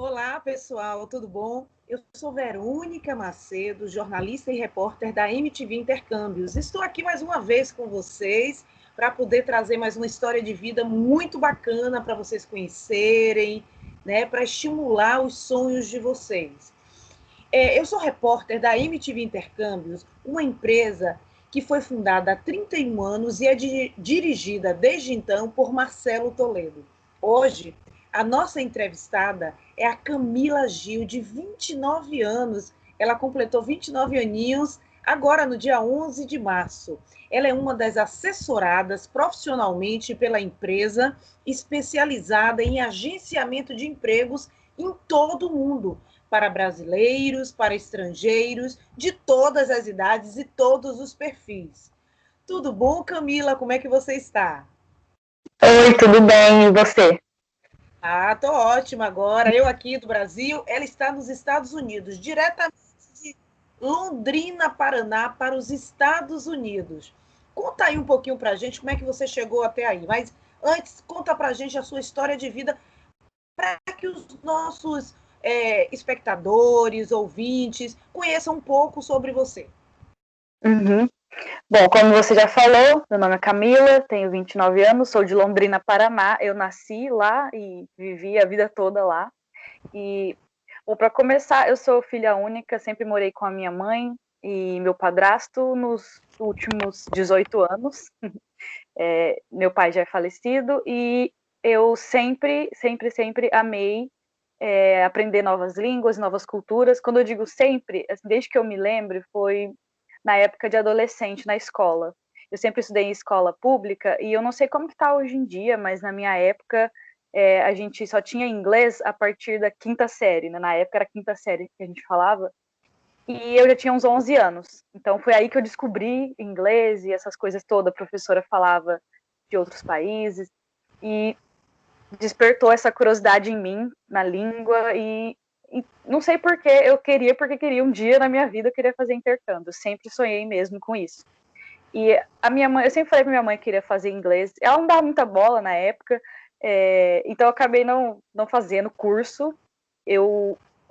Olá, pessoal, tudo bom? Eu sou Verônica Macedo, jornalista e repórter da MTV Intercâmbios. Estou aqui mais uma vez com vocês para poder trazer mais uma história de vida muito bacana para vocês conhecerem, né, para estimular os sonhos de vocês. Eu sou repórter da MTV Intercâmbios, uma empresa que foi fundada há 31 anos e é dirigida desde então por Marcelo Toledo. Hoje, a nossa entrevistada é a Camila Gil, de 29 anos. Ela completou 29 aninhos agora no dia 11 de março. Ela é uma das assessoradas profissionalmente pela empresa, especializada em agenciamento de empregos em todo o mundo, para brasileiros, para estrangeiros, de todas as idades e todos os perfis. Tudo bom, Camila? Como é que você está? Oi, tudo bem? E você? Tô ótima agora. Eu aqui do Brasil, ela está nos Estados Unidos, diretamente de Londrina, Paraná, para os Estados Unidos. Conta aí um pouquinho para a gente como é que você chegou até aí. Mas antes, conta para a gente a sua história de vida, para que os nossos espectadores, ouvintes, conheçam um pouco sobre você. Uhum. Bom, como você já falou, meu nome é Camila, tenho 29 anos, sou de Londrina, Paraná. Eu nasci lá e vivi a vida toda lá. E, bom, para começar, eu sou filha única, sempre morei com a minha mãe e meu padrasto nos últimos 18 anos. Meu pai já é falecido e eu sempre amei aprender novas línguas, novas culturas. Quando eu digo sempre, assim, desde que eu me lembro, foi na época de adolescente, na escola. Eu sempre estudei em escola pública e eu não sei como está hoje em dia, mas na minha época a gente só tinha inglês a partir da quinta série, né? Na época era a quinta série que a gente falava, e eu já tinha uns 11 anos. Então foi aí que eu descobri inglês e essas coisas todas. A professora falava de outros países e despertou essa curiosidade em mim, na língua, e não sei porquê, porque queria um dia na minha vida, eu queria fazer intercâmbio, sempre sonhei mesmo com isso. E a minha mãe, eu sempre falei pra minha mãe que queria fazer inglês, ela não dava muita bola na época, então eu acabei não fazendo curso,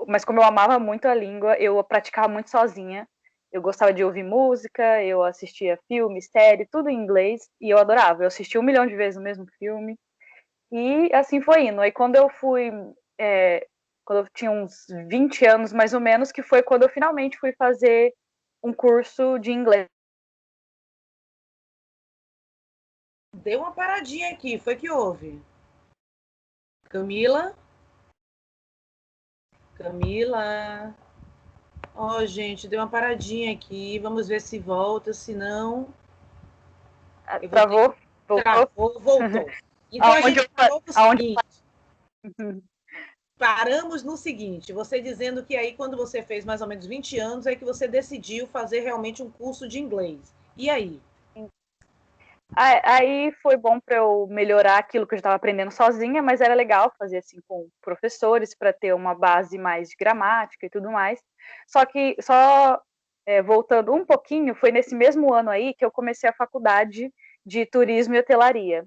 mas como eu amava muito a língua, eu praticava muito sozinha, eu gostava de ouvir música, eu assistia filme, série, tudo em inglês, e eu adorava, eu assisti 1 milhão de vezes o mesmo filme, e assim foi indo. Aí quando eu fui, quando eu tinha uns 20 anos mais ou menos, que foi quando eu finalmente fui fazer um curso de inglês. Deu uma paradinha aqui, foi que houve? Camila? Camila? Ó, gente, deu uma paradinha aqui. Vamos ver se volta, se não, eu vou ter que. Travou? Voltou? Travou, voltou. Então a Aonde gente eu, parou no aonde seguinte. eu... Paramos no seguinte, você dizendo que aí quando você fez mais ou menos 20 anos é que você decidiu fazer realmente um curso de inglês. E aí? Aí foi bom para eu melhorar aquilo que eu já estava aprendendo sozinha, mas era legal fazer assim com professores para ter uma base mais de gramática e tudo mais. Só que voltando um pouquinho, foi nesse mesmo ano aí que eu comecei a faculdade de turismo e hotelaria.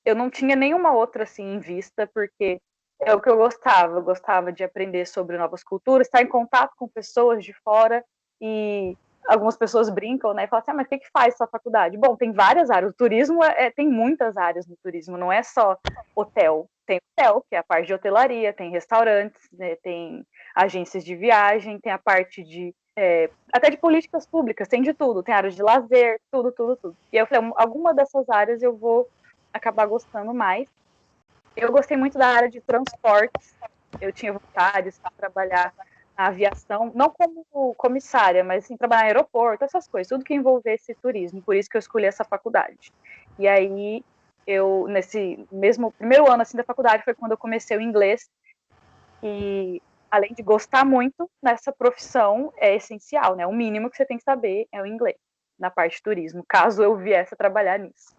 Eu não tinha nenhuma outra assim em vista, porque é o que eu gostava de aprender sobre novas culturas, estar em contato com pessoas de fora e algumas pessoas brincam, né, e falam assim, mas o que faz sua faculdade? Bom, tem várias áreas, o turismo tem muitas áreas no turismo, não é só hotel, tem hotel, que é a parte de hotelaria, tem restaurantes, né, tem agências de viagem, tem a parte de até de políticas públicas, tem de tudo, tem áreas de lazer, tudo. E aí eu falei, alguma dessas áreas eu vou acabar gostando mais. Eu gostei muito da área de transportes, eu tinha vontade de trabalhar na aviação, não como comissária, mas assim, trabalhar em aeroporto, essas coisas, tudo que envolvesse turismo, por isso que eu escolhi essa faculdade. E aí, nesse mesmo primeiro ano assim, da faculdade, foi quando eu comecei o inglês, e além de gostar muito, nessa profissão é essencial, né? O mínimo que você tem que saber é o inglês, na parte de turismo, caso eu viesse a trabalhar nisso.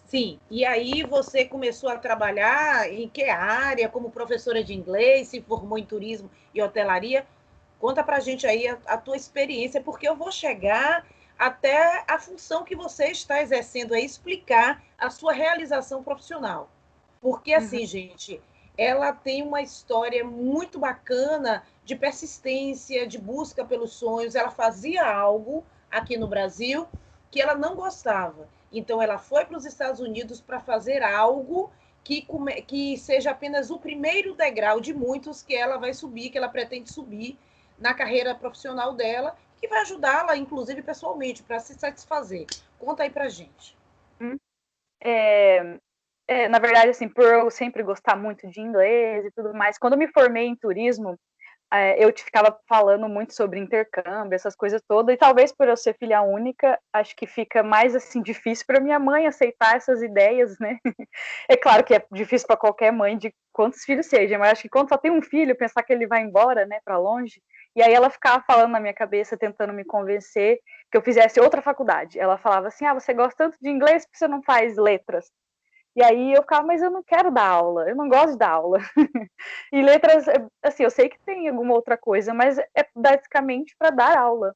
Sim, e aí você começou a trabalhar em que área, como professora de inglês, se formou em turismo e hotelaria? Conta pra gente aí a tua experiência, porque eu vou chegar até a função que você está exercendo, é explicar a sua realização profissional. Porque assim, gente, ela tem uma história muito bacana de persistência, de busca pelos sonhos. Ela fazia algo aqui no Brasil que ela não gostava. Então, ela foi para os Estados Unidos para fazer algo que seja apenas o primeiro degrau de muitos que ela vai subir, que ela pretende subir na carreira profissional dela, que vai ajudá-la, inclusive pessoalmente, para se satisfazer. Conta aí para gente. Na verdade, assim, por eu sempre gostar muito de inglês e tudo mais, quando eu me formei em turismo, eu te ficava falando muito sobre intercâmbio, essas coisas todas, e talvez por eu ser filha única, acho que fica mais assim difícil para minha mãe aceitar essas ideias, né? É claro que é difícil para qualquer mãe de quantos filhos sejam, mas acho que quando só tem um filho, pensar que ele vai embora, né, para longe, e aí ela ficava falando na minha cabeça, tentando me convencer que eu fizesse outra faculdade. Ela falava assim: "Ah, você gosta tanto de inglês, por que você não faz letras?" E aí eu ficava, mas eu não quero dar aula, eu não gosto de dar aula. E letras, assim, eu sei que tem alguma outra coisa, mas é basicamente para dar aula.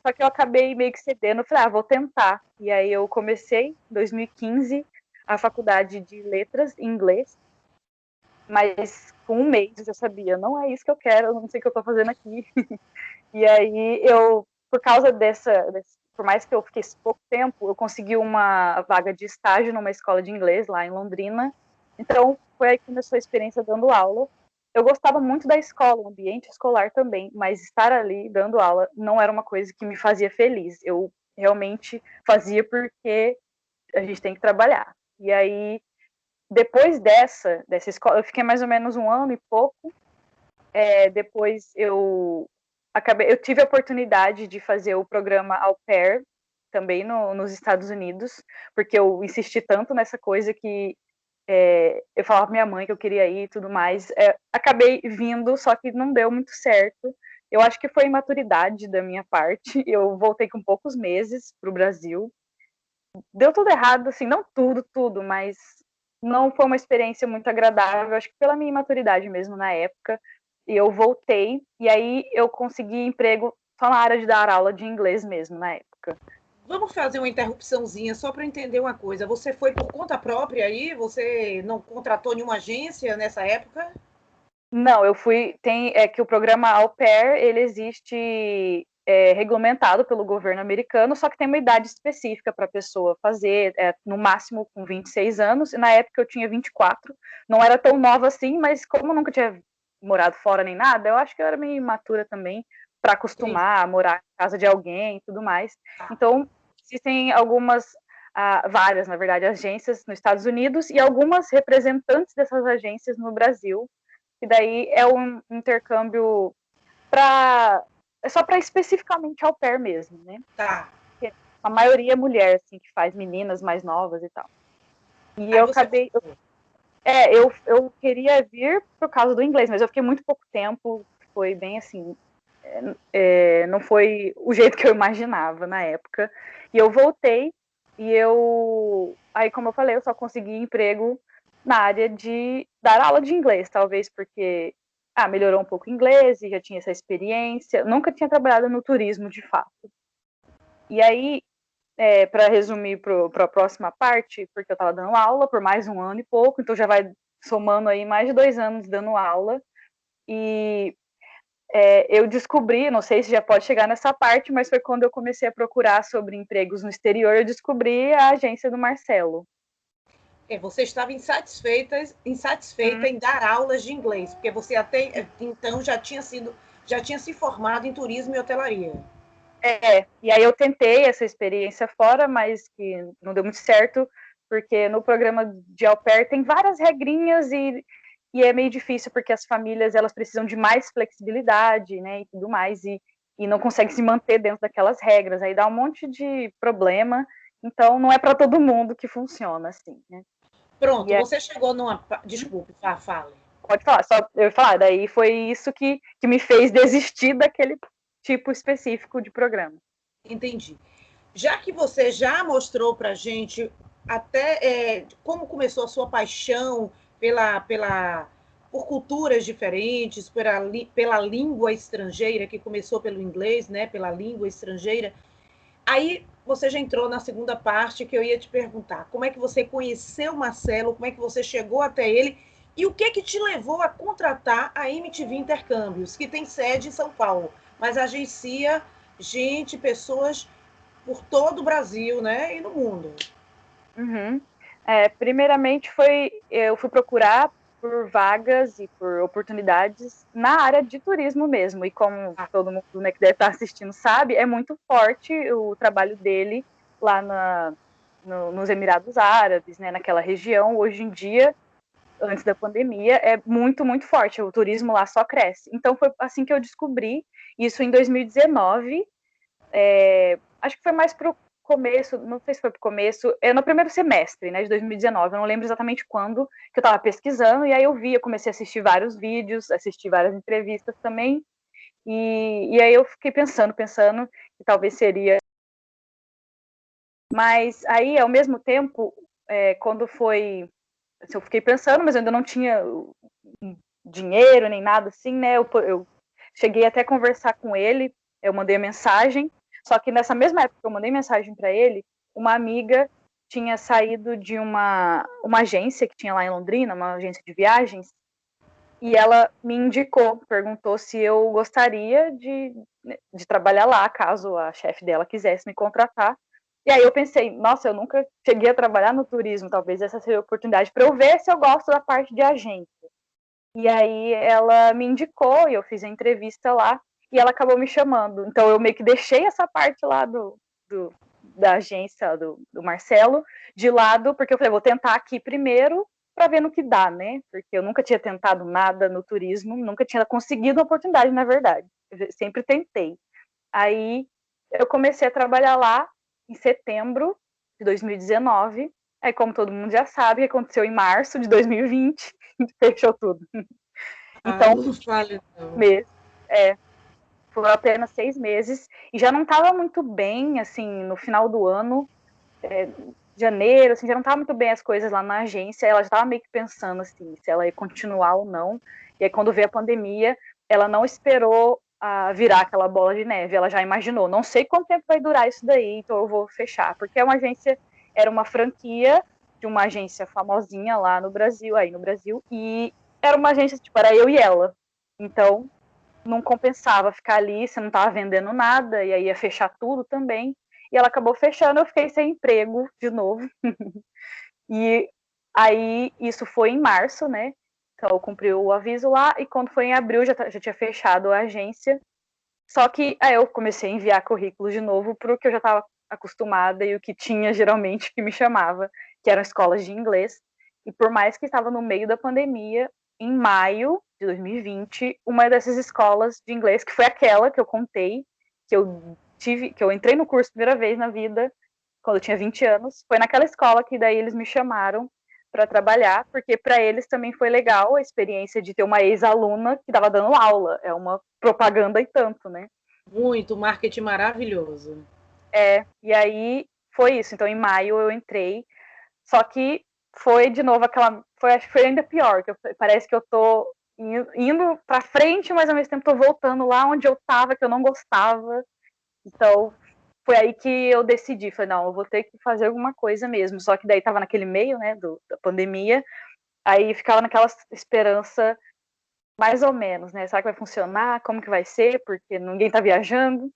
Só que eu acabei meio que cedendo, falei, vou tentar. E aí eu comecei, em 2015, a faculdade de letras em inglês, mas com um mês eu já sabia, não é isso que eu quero, eu não sei o que eu estou fazendo aqui. E aí eu, por causa por mais que eu fiquei pouco tempo, eu consegui uma vaga de estágio numa escola de inglês lá em Londrina. Então foi aí que começou a experiência dando aula. Eu gostava muito da escola, o ambiente escolar também, mas estar ali dando aula não era uma coisa que me fazia feliz. Eu realmente fazia porque a gente tem que trabalhar. E aí, depois dessa escola, eu fiquei mais ou menos um ano e pouco. Depois eu tive a oportunidade de fazer o programa Au Pair também nos Estados Unidos, porque eu insisti tanto nessa coisa que eu falava pra minha mãe que eu queria ir e tudo mais. Acabei vindo, só que não deu muito certo. Eu acho que foi imaturidade da minha parte. Eu voltei com poucos meses para o Brasil. Deu tudo errado, assim, não tudo, mas não foi uma experiência muito agradável. Acho que pela minha imaturidade mesmo na época. E eu voltei, e aí eu consegui emprego só na área de dar aula de inglês mesmo na época. Vamos fazer uma interrupçãozinha só para entender uma coisa. Você foi por conta própria aí? Você não contratou nenhuma agência nessa época? Não, eu fui. É que o programa Au Pair, ele existe regulamentado pelo governo americano, só que tem uma idade específica para a pessoa fazer, no máximo com 26 anos. E na época eu tinha 24, não era tão nova assim, mas como eu nunca tinha morado fora nem nada, eu acho que eu era meio imatura também para acostumar a morar em casa de alguém e tudo mais. Então, existem várias, na verdade, agências nos Estados Unidos e algumas representantes dessas agências no Brasil, e daí é um intercâmbio é só para especificamente au pair mesmo, né? Tá. Porque a maioria é mulher, assim, que faz meninas mais novas e tal. E Aí eu você acabei. Eu queria vir por causa do inglês, mas eu fiquei muito pouco tempo, foi bem assim. Não foi o jeito que eu imaginava na época. E eu voltei, aí, como eu falei, eu só consegui emprego na área de dar aula de inglês, talvez porque melhorou um pouco o inglês e já tinha essa experiência. Nunca tinha trabalhado no turismo, de fato. E aí, para resumir para a próxima parte, porque eu estava dando aula por mais um ano e pouco, então já vai somando aí mais de 2 anos dando aula. E eu descobri, não sei se já pode chegar nessa parte, mas foi quando eu comecei a procurar sobre empregos no exterior, eu descobri a agência do Marcelo. Você estava insatisfeita em dar aulas de inglês, porque você até então já tinha se formado em turismo e hotelaria. E aí eu tentei essa experiência fora, mas que não deu muito certo, porque no programa de au pair tem várias regrinhas e é meio difícil, porque as famílias elas precisam de mais flexibilidade, né, e tudo mais, e não conseguem se manter dentro daquelas regras, aí dá um monte de problema, então não é para todo mundo que funciona assim, né. Pronto, você chegou numa... Desculpe, fale. Pode falar, só eu ia falar, daí foi isso que me fez desistir daquele tipo específico de programa. Entendi. Já que você já mostrou para a gente até como começou a sua paixão por culturas diferentes, pela língua estrangeira, que começou pelo inglês, né, pela língua estrangeira, aí você já entrou na segunda parte que eu ia te perguntar. Como é que você conheceu o Marcelo? Como é que você chegou até ele? E o que te levou a contratar a MTV Intercâmbios, que tem sede em São Paulo, mas agencia gente, pessoas por todo o Brasil, né, e no mundo? Uhum. Primeiramente eu fui procurar por vagas e por oportunidades na área de turismo mesmo. E como todo mundo, né, que deve estar assistindo sabe, é muito forte o trabalho dele lá nos Emirados Árabes, né, naquela região. Hoje em dia, antes da pandemia, é muito, muito forte. O turismo lá só cresce. Então foi assim que eu descobri isso em 2019. Acho que foi mais pro começo, não sei se foi pro começo, no primeiro semestre, né, de 2019, eu não lembro exatamente quando, que eu tava pesquisando, e aí eu comecei a assistir vários vídeos, assistir várias entrevistas também, e aí eu fiquei pensando que talvez seria. Mas aí, ao mesmo tempo, quando foi, assim, eu fiquei pensando, mas eu ainda não tinha dinheiro nem nada assim, né, eu cheguei até a conversar com ele, eu mandei a mensagem, só que nessa mesma época que eu mandei mensagem para ele, uma amiga tinha saído de uma agência que tinha lá em Londrina, uma agência de viagens, e ela me indicou, perguntou se eu gostaria de trabalhar lá, caso a chefe dela quisesse me contratar. E aí eu pensei, nossa, eu nunca cheguei a trabalhar no turismo, talvez essa seja a oportunidade para eu ver se eu gosto da parte de agência. E aí ela me indicou e eu fiz a entrevista lá e ela acabou me chamando. Então eu meio que deixei essa parte lá da agência do Marcelo de lado, porque eu falei, vou tentar aqui primeiro para ver no que dá, né? Porque eu nunca tinha tentado nada no turismo, nunca tinha conseguido uma oportunidade, na verdade. Eu sempre tentei. Aí eu comecei a trabalhar lá em setembro de 2019. Aí, como todo mundo já sabe, aconteceu em março de 2020, fechou tudo. Ah, Então, não fale não. meses, foram apenas 6 meses e já não estava muito bem, assim, no final do ano, janeiro, assim, já não estava muito bem as coisas lá na agência, ela já estava meio que pensando, assim, se ela ia continuar ou não, e aí quando veio a pandemia, ela não esperou virar aquela bola de neve, ela já imaginou, não sei quanto tempo vai durar isso daí, então eu vou fechar, porque é uma agência, era uma franquia de uma agência famosinha lá no Brasil, e era uma agência, tipo, era eu e ela, então não compensava ficar ali, você não estava vendendo nada, e aí ia fechar tudo também. E ela acabou fechando, eu fiquei sem emprego de novo. E aí isso foi em março, né? Então eu cumpri o aviso lá, e quando foi em abril já tinha fechado a agência. Só que aí eu comecei a enviar currículos de novo para o que eu já estava acostumada e o que tinha geralmente que me chamava, que eram escolas de inglês. E por mais que estava no meio da pandemia, em maio de 2020, uma dessas escolas de inglês, que foi aquela que eu contei, que eu entrei no curso a primeira vez na vida, quando eu tinha 20 anos, foi naquela escola que daí eles me chamaram para trabalhar, porque para eles também foi legal a experiência de ter uma ex-aluna que estava dando aula. É uma propaganda e tanto, né? Muito, marketing maravilhoso. E aí foi isso. Então, em maio eu entrei, só que foi de novo acho que foi ainda pior, parece que eu tô indo para frente, mas ao mesmo tempo tô voltando lá onde eu tava, que eu não gostava. Então, foi aí que eu decidi, falei, não, eu vou ter que fazer alguma coisa mesmo. Só que daí tava naquele meio, né, da pandemia, aí ficava naquela esperança, mais ou menos, né, será que vai funcionar? Como que vai ser? Porque ninguém tá viajando.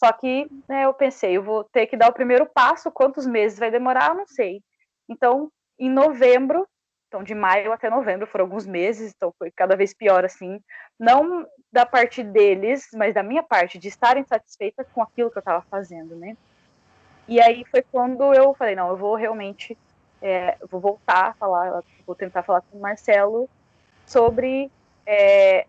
Só que, né, eu pensei, eu vou ter que dar o primeiro passo, quantos meses vai demorar, eu não sei. Então, em novembro, então de maio até novembro, foram alguns meses, então foi cada vez pior, assim, não da parte deles, mas da minha parte, de estarem satisfeitas com aquilo que eu estava fazendo, né? E aí foi quando eu falei, não, eu vou realmente, vou voltar a falar, vou tentar falar com o Marcelo sobre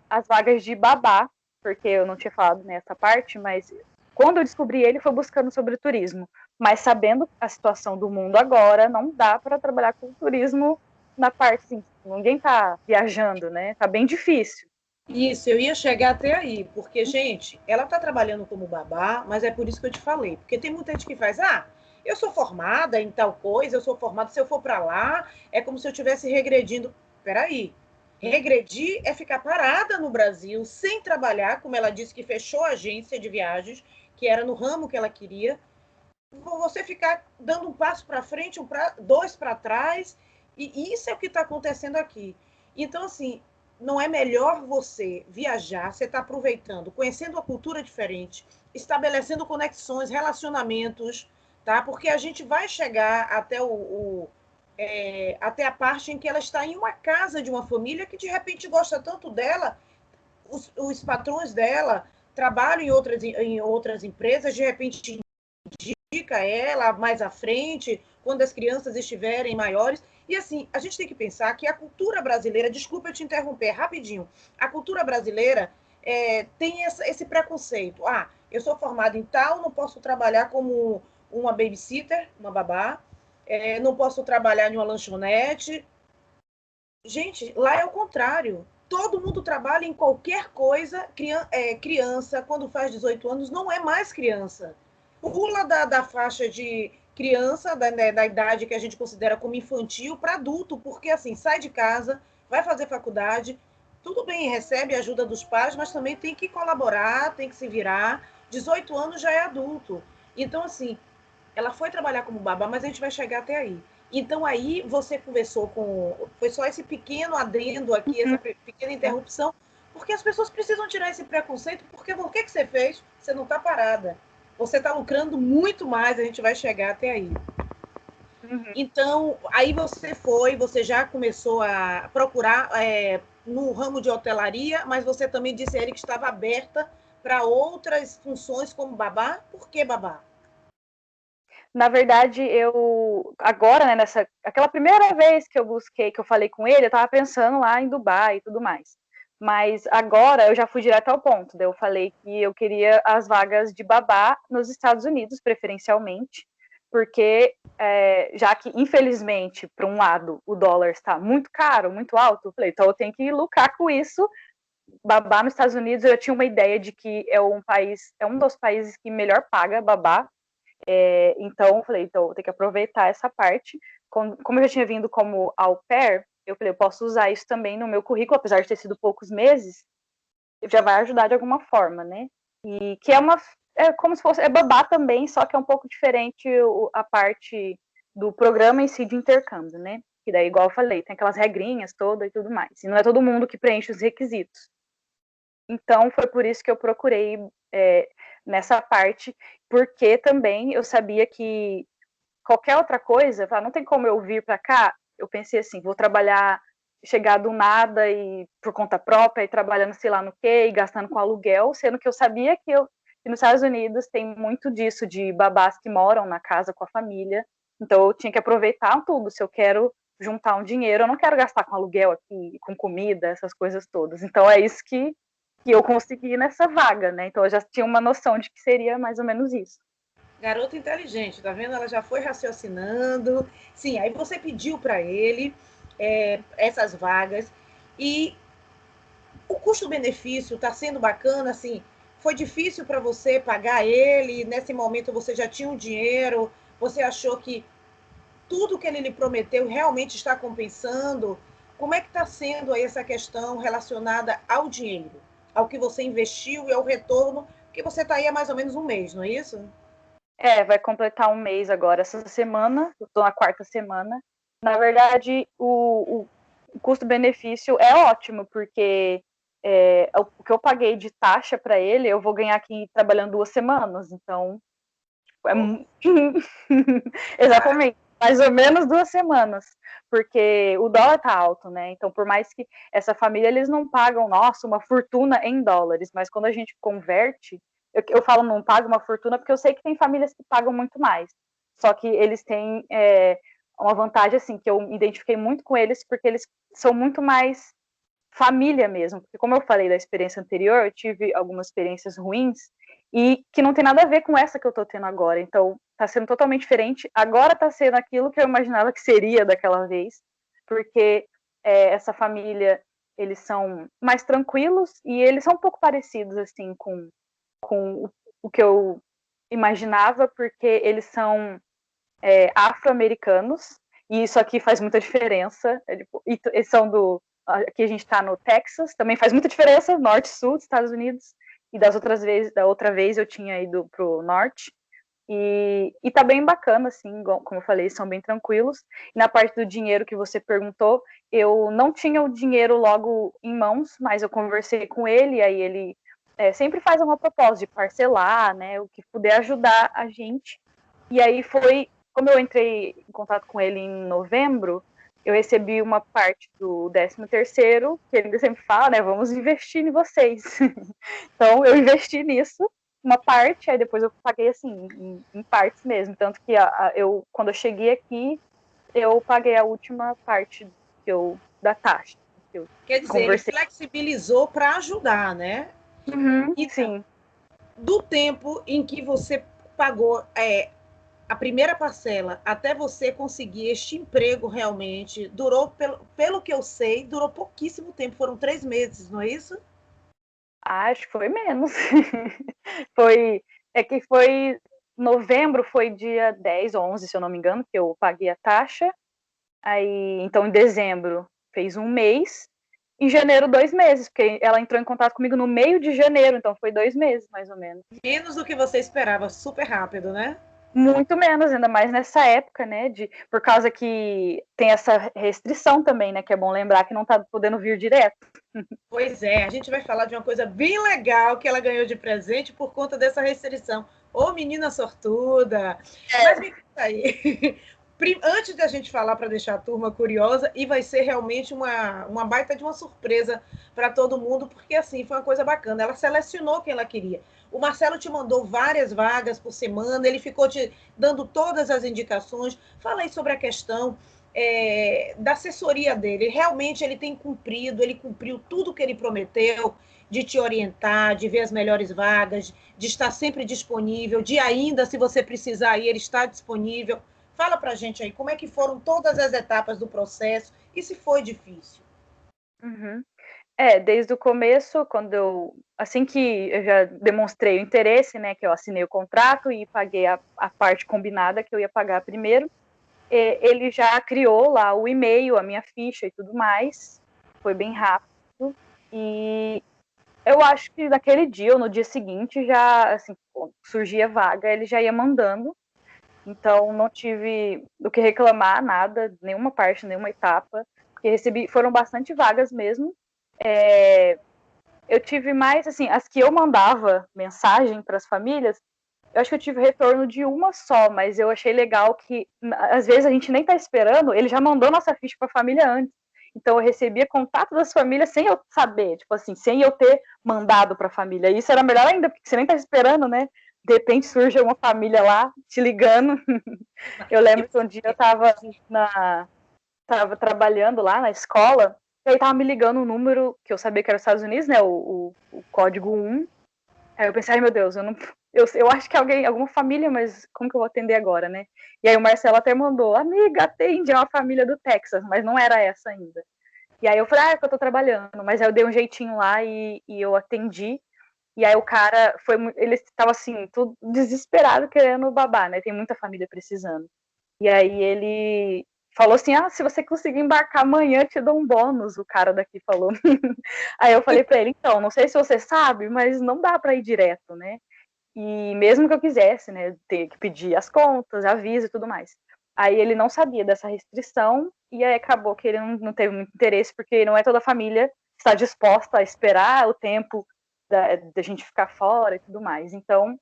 as vagas de babá, porque eu não tinha falado nessa parte, mas quando eu descobri ele foi buscando sobre turismo, mas sabendo a situação do mundo agora, não dá para trabalhar com turismo na parte assim, ninguém tá viajando, né? Tá bem difícil. Isso, eu ia chegar até aí, porque, gente, ela está trabalhando como babá, mas é por isso que eu te falei, porque tem muita gente que faz, eu sou formada em tal coisa, eu sou formada, se eu for para lá, é como se eu estivesse regredindo. Peraí, regredir é ficar parada no Brasil, sem trabalhar, como ela disse que fechou a agência de viagens, que era no ramo que ela queria, você ficar dando um passo para frente, dois para trás, e isso é o que está acontecendo aqui. Então, assim, não é melhor você viajar, você está aproveitando, conhecendo a cultura diferente, estabelecendo conexões, relacionamentos, tá? Porque a gente vai chegar até até a parte em que ela está em uma casa de uma família que de repente gosta tanto dela, os patrões dela trabalham em outras empresas, de repente indica ela mais à frente, quando as crianças estiverem maiores. E assim, a gente tem que pensar que a cultura brasileira, desculpa eu te interromper rapidinho, a cultura brasileira tem esse preconceito. Ah, eu sou formada em tal, não posso trabalhar como uma babysitter, uma babá, não posso trabalhar em uma lanchonete. Gente, lá é o contrário. Todo mundo trabalha em qualquer coisa. Criança, quando faz 18 anos, não é mais criança. Pula da faixa de criança, da idade que a gente considera como infantil, para adulto, porque assim, sai de casa, vai fazer faculdade, tudo bem, recebe a ajuda dos pais, mas também tem que colaborar, tem que se virar. 18 anos já é adulto. Então, assim, ela foi trabalhar como babá, mas a gente vai chegar até aí. Então, aí você conversou com. Foi só esse pequeno adendo aqui, essa pequena interrupção, porque as pessoas precisam tirar esse preconceito, porque o que você fez? Você não está parada. Você está lucrando muito mais, a gente vai chegar até aí. Então, aí você já começou a procurar no ramo de hotelaria, mas você também disse a ele que estava aberta para outras funções como babá. Por que babá? Na verdade, agora, né, aquela primeira vez que eu busquei, que eu falei com ele, eu tava pensando lá em Dubai e tudo mais. Mas agora eu já fui direto ao ponto. Daí eu falei que eu queria as vagas de babá nos Estados Unidos, preferencialmente, porque já que, infelizmente, por um lado, o dólar está muito caro, muito alto, eu falei, então eu tenho que lucrar com isso. Babá nos Estados Unidos, eu tinha uma ideia de que é um dos países que melhor paga babá. Então, eu falei, então, eu vou ter que aproveitar essa parte. Como eu já tinha vindo como au pair, eu falei, eu posso usar isso também no meu currículo, apesar de ter sido poucos meses, já vai ajudar de alguma forma, né? E que é como se fosse, babá também, só que é um pouco diferente a parte do programa em si de intercâmbio, né? Que daí, igual eu falei, tem aquelas regrinhas todas e tudo mais. E não é todo mundo que preenche os requisitos. Então, foi por isso que eu procurei nessa parte, porque também eu sabia que qualquer outra coisa, não tem como eu vir para cá. Eu pensei assim, vou trabalhar, chegar do nada e por conta própria, e trabalhando sei lá no quê, e gastando com aluguel, sendo que eu sabia que nos Estados Unidos tem muito disso, de babás que moram na casa com a família, então eu tinha que aproveitar tudo. Se eu quero juntar um dinheiro, eu não quero gastar com aluguel aqui, com comida, essas coisas todas. Então é isso que eu consegui nessa vaga, né? Então eu já tinha uma noção de que seria mais ou menos isso. Garota inteligente, tá vendo? Ela já foi raciocinando. Sim, aí você pediu para ele essas vagas e o custo-benefício está sendo bacana, assim, foi difícil para você pagar ele, nesse momento você já tinha um dinheiro, você achou que tudo que ele lhe prometeu realmente está compensando? Como é que está sendo aí essa questão relacionada ao dinheiro, ao que você investiu e ao retorno, porque você está aí há mais ou menos um mês, não é isso? Vai completar um mês agora, essa semana, eu tô na quarta semana. Na verdade, o custo-benefício é ótimo, porque o que eu paguei de taxa para ele, eu vou ganhar aqui trabalhando 2 semanas, então exatamente, mais ou menos 2 semanas, porque o dólar tá alto, né? Então, por mais que essa família, eles não pagam, nossa, uma fortuna em dólares, mas quando a gente converte, eu falo não paga uma fortuna porque eu sei que tem famílias que pagam muito mais, só que eles têm uma vantagem, assim, que eu me identifiquei muito com eles, porque eles são muito mais família mesmo, porque como eu falei da experiência anterior, eu tive algumas experiências ruins e que não tem nada a ver com essa que eu tô tendo agora, então tá sendo totalmente diferente, agora tá sendo aquilo que eu imaginava que seria daquela vez, porque essa família, eles são mais tranquilos e eles são um pouco parecidos, assim, com o que eu imaginava, porque eles são afro-americanos, e isso aqui faz muita diferença, eles são aqui a gente está no Texas, também faz muita diferença, norte e sul dos Estados Unidos, e da outra vez eu tinha ido pro norte, E tá bem bacana, assim, como eu falei, são bem tranquilos. E na parte do dinheiro que você perguntou, eu não tinha o dinheiro logo em mãos, mas eu conversei com ele, aí ele sempre faz uma proposta de parcelar, né, o que puder ajudar a gente. E aí foi, como eu entrei em contato com ele em novembro, eu recebi uma parte do 13º, que ele sempre fala, né, vamos investir em vocês. Então eu investi nisso, uma parte, aí depois eu paguei assim, em partes mesmo. Tanto que quando eu cheguei aqui, eu paguei a última parte da taxa. Que eu Quer dizer, ele conversei. flexibilizou para ajudar, né? Uhum, Então, sim. do tempo em que você pagou a primeira parcela até você conseguir este emprego realmente, durou, pelo que eu sei, durou pouquíssimo tempo, foram 3 meses, não é isso? Acho que foi menos. foi. É que foi. Novembro foi dia 10 ou 11, se eu não me engano, que eu paguei a taxa. Aí, então, em dezembro fez um mês. Em janeiro, 2 meses, porque ela entrou em contato comigo no meio de janeiro, então foi 2 meses, mais ou menos. Menos do que você esperava, super rápido, né? Muito menos, ainda mais nessa época, né? Por causa que tem essa restrição também, né? Que é bom lembrar que não tá podendo vir direto. Pois é, a gente vai falar de uma coisa bem legal que ela ganhou de presente por conta dessa restrição. Ô, menina sortuda! Mas me conta aí. Antes da gente falar para deixar a turma curiosa, e vai ser realmente uma baita de uma surpresa para todo mundo, porque assim foi uma coisa bacana. Ela selecionou quem ela queria. O Marcelo te mandou várias vagas por semana, ele ficou te dando todas as indicações. Fala aí sobre a questão da assessoria dele. Realmente ele tem cumprido, ele cumpriu tudo que ele prometeu, de te orientar, de ver as melhores vagas, de estar sempre disponível, de ainda, se você precisar ir, ele está disponível. Fala para a gente aí como é que foram todas as etapas do processo e se foi difícil. Uhum. Desde o começo, assim que eu já demonstrei o interesse, né, que eu assinei o contrato e paguei a parte combinada que eu ia pagar primeiro, ele já criou lá o e-mail, a minha ficha e tudo mais, foi bem rápido, e eu acho que naquele dia ou no dia seguinte já, assim, surgia vaga, ele já ia mandando, então não tive do que reclamar, nada, nenhuma parte, nenhuma etapa, porque foram bastante vagas mesmo, eu tive mais, assim, as que eu mandava mensagem para as famílias, eu acho que eu tive retorno de uma só, mas eu achei legal que, às vezes, a gente nem tá esperando, ele já mandou nossa ficha para a família antes. Então, eu recebia contato das famílias sem eu saber, tipo assim, sem eu ter mandado para a família. Isso era melhor ainda, porque você nem tá esperando, né? De repente surge uma família lá te ligando. Eu lembro que um dia eu tava trabalhando lá na escola, e aí tava me ligando um número que eu sabia que era os Estados Unidos, né? O código 1. Aí eu pensei, ai meu Deus, eu acho que alguma família, mas como que eu vou atender agora, né? E aí o Marcelo até mandou, amiga, atende, é uma família do Texas, mas não era essa ainda. E aí eu falei, é que eu tô trabalhando, mas aí eu dei um jeitinho lá e eu atendi. E aí o cara ele estava assim, tudo desesperado querendo babar, né? Tem muita família precisando. E aí ele falou assim: se você conseguir embarcar amanhã, eu te dou um bônus. O cara daqui falou. Aí eu falei para ele: então, não sei se você sabe, mas não dá para ir direto, né? E mesmo que eu quisesse, né, ter que pedir as contas, aviso e tudo mais. Aí ele não sabia dessa restrição e aí acabou que ele não teve muito interesse, porque não é toda a família que está disposta a esperar o tempo da gente ficar fora e tudo mais. Então,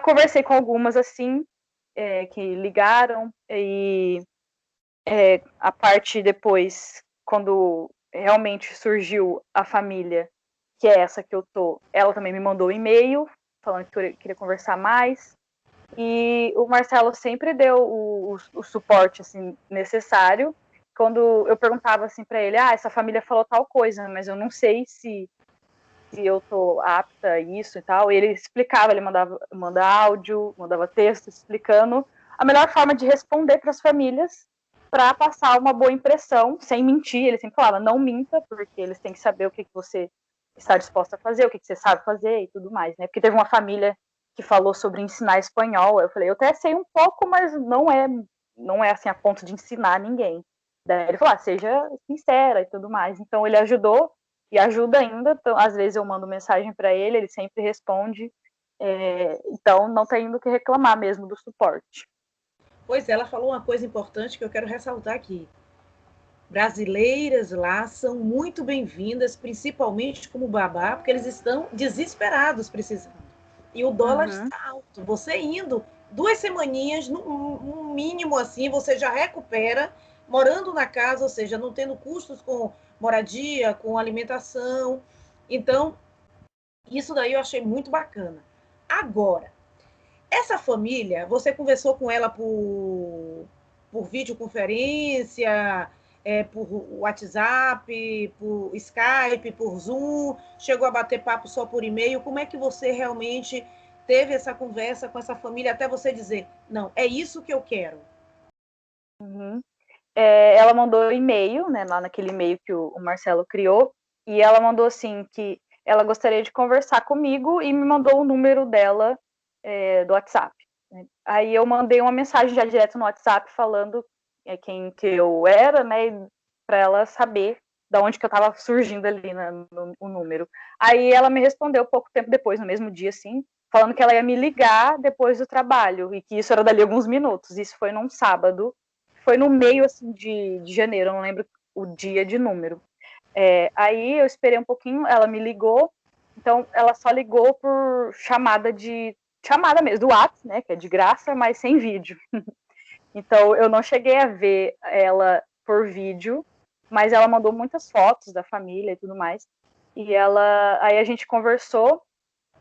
conversei com algumas assim, que ligaram e a parte depois, quando realmente surgiu a família, que é essa que eu tô, ela também me mandou um e-mail falando que queria conversar mais. E o Marcelo sempre deu o suporte assim, necessário. Quando eu perguntava assim para ele, essa família falou tal coisa, mas eu não sei se eu tô apta a isso e tal. E ele explicava, ele manda áudio, mandava texto explicando a melhor forma de responder para as famílias para passar uma boa impressão, sem mentir. Ele sempre falava, não minta, porque eles têm que saber o que você está disposto a fazer, o que você sabe fazer e tudo mais, né? Porque teve uma família que falou sobre ensinar espanhol. Eu falei, eu até sei um pouco, mas não é assim a ponto de ensinar ninguém. Daí ele falou, seja sincera e tudo mais. Então ele ajudou e ajuda ainda. Então, às vezes eu mando mensagem para ele, ele sempre responde. Então, não tem do que reclamar mesmo do suporte. Pois é, ela falou uma coisa importante que eu quero ressaltar aqui. Brasileiras lá são muito bem-vindas, principalmente como babá, porque eles estão desesperados precisando. E o dólar está alto. Você indo 2 semaninhas, no mínimo assim, você já recupera, morando na casa, ou seja, não tendo custos com moradia, com alimentação. Então, isso daí eu achei muito bacana. Agora, essa família, você conversou com ela por videoconferência, por WhatsApp, por Skype, por Zoom, chegou a bater papo só por e-mail? Como é que você realmente teve essa conversa com essa família até você dizer, não, é isso que eu quero? Ela mandou e-mail, né, lá naquele e-mail que o Marcelo criou, e ela mandou assim que ela gostaria de conversar comigo e me mandou o número dela do WhatsApp. Aí eu mandei uma mensagem já direto no WhatsApp falando quem que eu era, né, para ela saber de onde que eu estava surgindo ali no número. Aí ela me respondeu pouco tempo depois, no mesmo dia, assim, falando que ela ia me ligar depois do trabalho e que isso era dali alguns minutos. Isso foi num sábado, foi no meio assim de janeiro, eu não lembro o dia de número. Aí eu esperei um pouquinho, ela me ligou, então ela só ligou por chamada mesmo, do WhatsApp, né, que é de graça, mas sem vídeo. Então eu não cheguei a ver ela por vídeo, mas ela mandou muitas fotos da família e tudo mais. E aí a gente conversou,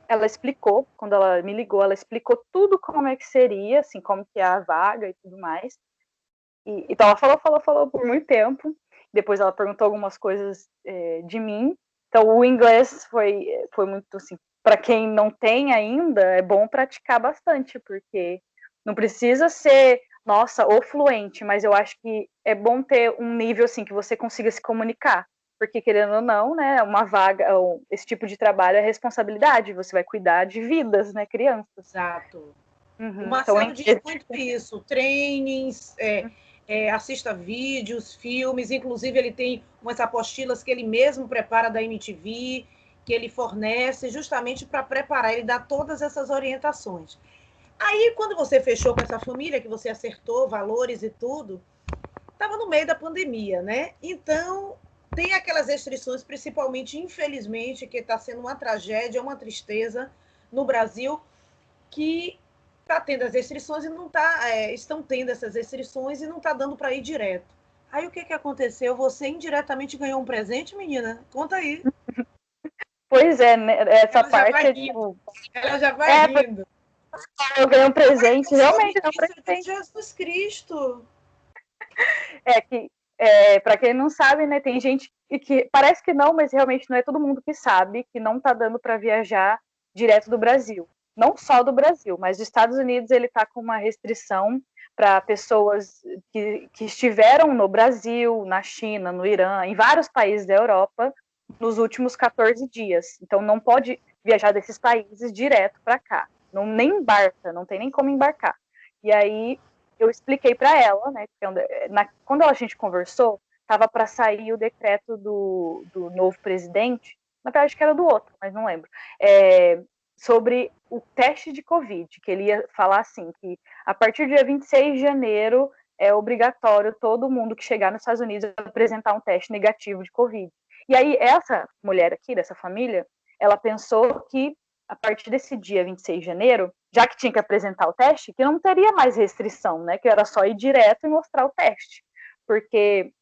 ela explicou, quando ela me ligou, ela explicou tudo como é que seria, assim, como que é a vaga e tudo mais. Então ela falou por muito tempo. Depois ela perguntou algumas coisas de mim. Então o inglês foi muito assim, para quem não tem ainda, é bom praticar bastante, porque não precisa ser, nossa, ou fluente, mas eu acho que é bom ter um nível assim que você consiga se comunicar, porque querendo ou não, né, uma vaga, esse tipo de trabalho é responsabilidade, você vai cuidar de vidas, né, crianças. Exato. O Então, Marcelo diz muito isso, trainings, assista vídeos, filmes, inclusive ele tem umas apostilas que ele mesmo prepara da MTV, que ele fornece justamente para preparar, ele dá todas essas orientações. Aí, quando você fechou com essa família, que você acertou valores e tudo, estava no meio da pandemia, né? Então, tem aquelas restrições, principalmente, infelizmente, que está sendo uma tragédia, uma tristeza no Brasil, que está tendo as restrições e não estão tendo essas restrições e não está dando para ir direto. Aí o que, que aconteceu? Você indiretamente ganhou um presente, menina? Conta aí. Pois é, né, essa Ela já parte vai é rindo. tipo. Ela já vai rindo. Eu ganhei um presente, realmente é um presente. Jesus Cristo. Para quem não sabe, né, tem gente que parece que não, mas realmente não é todo mundo que sabe que não está dando para viajar direto do Brasil. Não só do Brasil, mas dos Estados Unidos ele está com uma restrição para pessoas que estiveram no Brasil, na China, no Irã, em vários países da Europa, nos últimos 14 dias. Então não pode viajar desses países direto para cá. Não, nem embarca, não tem nem como embarcar. E aí eu expliquei para ela, né, quando a gente conversou, estava para sair o decreto do novo presidente, na verdade que era do outro, mas não lembro, sobre o teste de Covid, que ele ia falar assim, que a partir do dia 26 de janeiro é obrigatório todo mundo que chegar nos Estados Unidos apresentar um teste negativo de Covid. E aí essa mulher aqui, dessa família, ela pensou que a partir desse dia 26 de janeiro, já que tinha que apresentar o teste, que não teria mais restrição, né? Que era só ir direto e mostrar o teste. Porque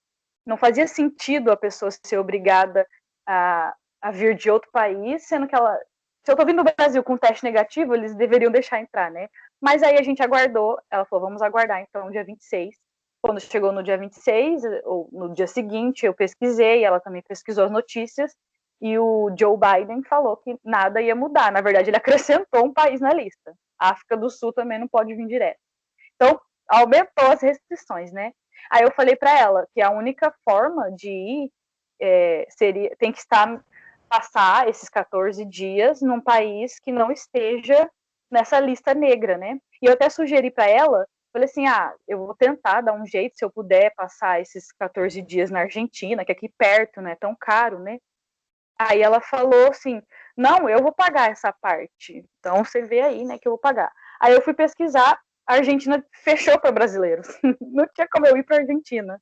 não fazia sentido a pessoa ser obrigada a vir de outro país, sendo que ela. Se eu tô vindo do Brasil com teste negativo, eles deveriam deixar entrar, né? Mas aí a gente aguardou, ela falou, vamos aguardar então dia 26. Quando chegou no dia 26, ou no dia seguinte, eu pesquisei, ela também pesquisou as notícias, e o Joe Biden falou que nada ia mudar. Na verdade, ele acrescentou um país na lista. A África do Sul também não pode vir direto. Então, aumentou as restrições, né? Aí eu falei para ela que a única forma de ir tem que passar esses 14 dias num país que não esteja nessa lista negra, né? E eu até sugeri para ela, falei assim, eu vou tentar dar um jeito, se eu puder passar esses 14 dias na Argentina, que é aqui perto, não é tão caro, né? Aí ela falou assim, não, eu vou pagar essa parte. Então você vê aí, né, que eu vou pagar. Aí eu fui pesquisar, a Argentina fechou para brasileiros. Não tinha como eu ir para Argentina.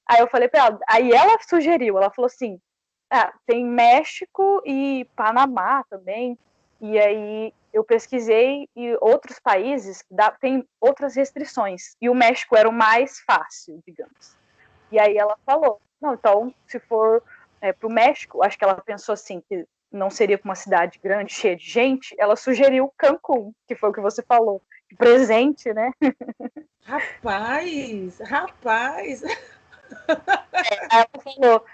Aí eu falei para ela, aí ela sugeriu, ela falou assim, tem México e Panamá também. E aí eu pesquisei e outros países tem outras restrições. E o México era o mais fácil, digamos. E aí ela falou, não, então se for para o México, acho que ela pensou assim, que não seria uma cidade grande, cheia de gente, ela sugeriu Cancún, que foi o que você falou, presente, né? Rapaz. Ela falou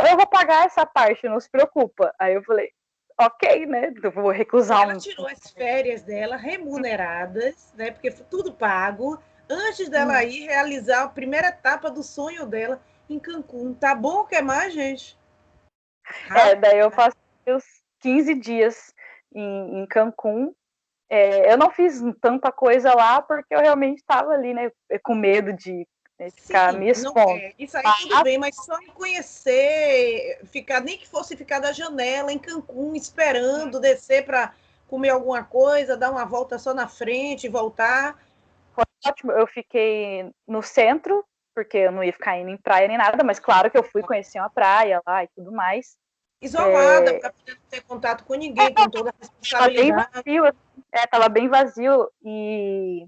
eu vou pagar essa parte, não se preocupa. Aí eu falei, ok, né? Eu vou recusar Ela tirou as férias dela remuneradas, né? Porque foi tudo pago, antes dela ir realizar a primeira etapa do sonho dela em Cancún. Tá bom? Quer mais, gente? Daí eu passei os 15 dias em Cancún. Eu não fiz tanta coisa lá porque eu realmente estava ali, né, com medo de ficar Sim, me não expondo. é. Isso aí tudo bem, mas só em conhecer, ficar, nem que fosse ficar da janela em Cancún, esperando descer para comer alguma coisa, dar uma volta só na frente e voltar. Foi ótimo. Eu fiquei no centro, porque eu não ia ficar indo em praia nem nada, mas claro que eu fui conhecer uma praia lá e tudo mais. Isolada, para poder não ter contato com ninguém, com toda a Tava bem responsabilidade. vazio, tava bem vazio e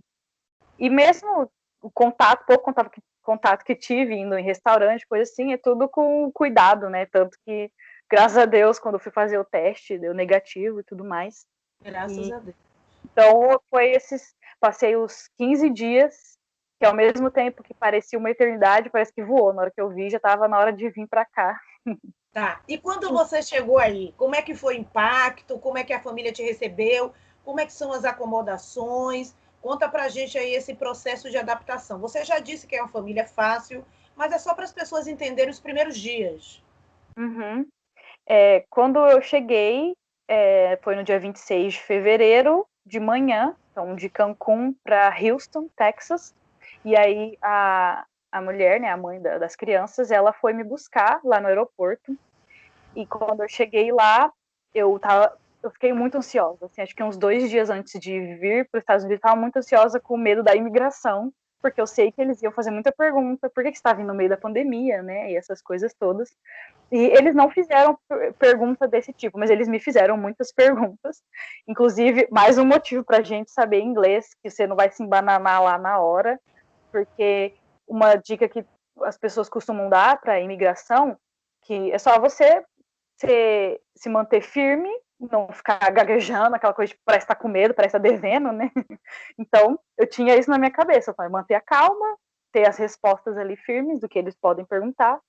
mesmo o contato, pouco contato que tive indo em restaurante, coisa assim, é tudo com cuidado, né? Tanto que, graças a Deus, quando eu fui fazer o teste, deu negativo e tudo mais. Graças a Deus. Então, passei os 15 dias, que ao mesmo tempo que parecia uma eternidade, parece que voou. Na hora que eu vi, já estava na hora de vir para cá. Tá. E quando você chegou aí, como é que foi o impacto? Como é que a família te recebeu? Como é que são as acomodações? Conta pra gente aí esse processo de adaptação. Você já disse que é uma família fácil, mas é só para as pessoas entenderem os primeiros dias. Uhum. Quando eu cheguei, foi no dia 26 de fevereiro, de manhã, então de Cancún para Houston, Texas. E aí a mulher, né, a mãe das crianças, ela foi me buscar lá no aeroporto. E quando eu cheguei lá, eu fiquei muito ansiosa. Assim, acho que uns 2 dias antes de vir para os Estados Unidos, eu estava muito ansiosa com medo da imigração, porque eu sei que eles iam fazer muita pergunta, por que você está vindo no meio da pandemia, né, e essas coisas todas. E eles não fizeram pergunta desse tipo, mas eles me fizeram muitas perguntas. Inclusive, mais um motivo para a gente saber inglês, que você não vai se embananar lá na hora, porque uma dica que as pessoas costumam dar para a imigração, que é só você se manter firme, não ficar gaguejando, aquela coisa de parece estar com medo, parece estar devendo, né? Então, eu tinha isso na minha cabeça, eu falei, manter a calma, ter as respostas ali firmes do que eles podem perguntar.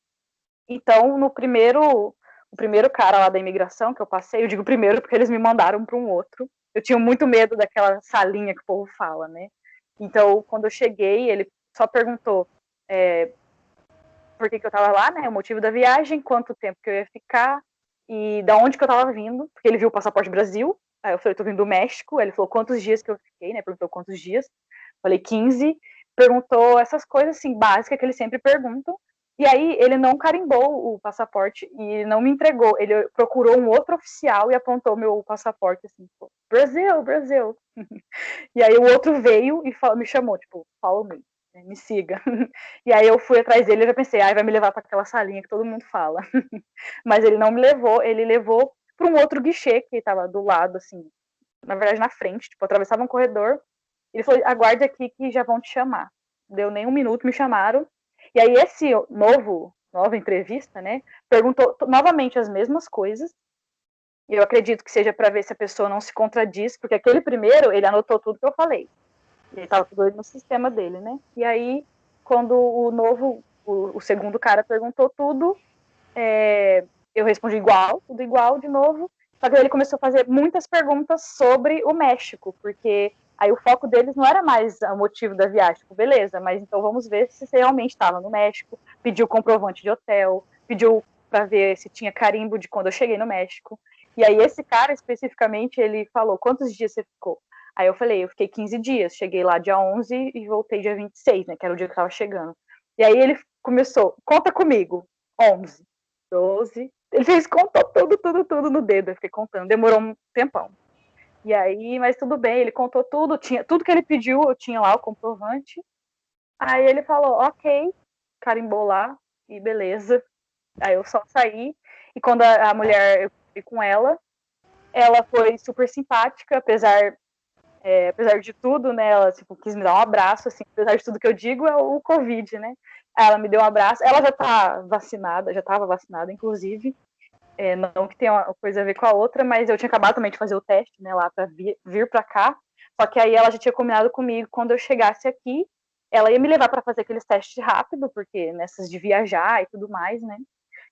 Então, o primeiro cara lá da imigração que eu passei, eu digo primeiro porque eles me mandaram para um outro. Eu tinha muito medo daquela salinha que o povo fala, né? Então, quando eu cheguei, ele só perguntou por que eu estava lá, né? O motivo da viagem, quanto tempo que eu ia ficar e da onde que eu estava vindo, porque ele viu o passaporte Brasil. Aí eu falei, tô vindo do México. Aí ele falou quantos dias que eu fiquei, né? Perguntou quantos dias. Falei 15. Perguntou essas coisas assim básicas que eles sempre perguntam. E aí ele não carimbou o passaporte e não me entregou. Ele procurou um outro oficial e apontou meu passaporte assim, Brasil, Brasil. E aí o outro veio e me chamou, tipo, follow me, né, me siga. E aí eu fui atrás dele e já pensei, vai me levar para aquela salinha que todo mundo fala. Mas ele não me levou, ele levou para um outro guichê que estava do lado, assim, na verdade na frente, tipo, atravessava um corredor. Ele falou, aguarde aqui que já vão te chamar. Deu nem um minuto, me chamaram. E aí esse nova entrevista, né, perguntou novamente as mesmas coisas. E eu acredito que seja para ver se a pessoa não se contradiz, porque aquele primeiro, ele anotou tudo que eu falei. Ele estava tudo no sistema dele, né? E aí, quando o segundo cara perguntou tudo, eu respondi igual, tudo igual de novo. Só que ele começou a fazer muitas perguntas sobre o México, porque aí o foco deles não era mais o motivo da viagem. Tipo, beleza, mas então vamos ver se você realmente estava no México. Pediu comprovante de hotel, pediu para ver se tinha carimbo de quando eu cheguei no México. E aí esse cara especificamente, ele falou, quantos dias você ficou? Aí eu falei, eu fiquei 15 dias, cheguei lá dia 11 e voltei dia 26, né, que era o dia que eu tava chegando. E aí ele começou, conta comigo, 11, 12, Ele fez, contou tudo no dedo. Eu fiquei contando, demorou um tempão. E aí, mas tudo bem, ele contou tudo, tinha tudo que ele pediu, eu tinha lá o comprovante. Aí ele falou, ok, carimbou lá, e beleza. Aí eu só saí, e quando a mulher, eu fui com ela foi super simpática, apesar de tudo, né, ela tipo, quis me dar um abraço, assim, apesar de tudo que eu digo, é o Covid, né. Ela me deu um abraço, ela já tá vacinada, já estava vacinada, inclusive, não que tenha uma coisa a ver com a outra, mas eu tinha acabado também de fazer o teste, né, lá para vir para cá, só que aí ela já tinha combinado comigo, quando eu chegasse aqui, ela ia me levar para fazer aqueles testes rápido, porque nessas de viajar e tudo mais, né.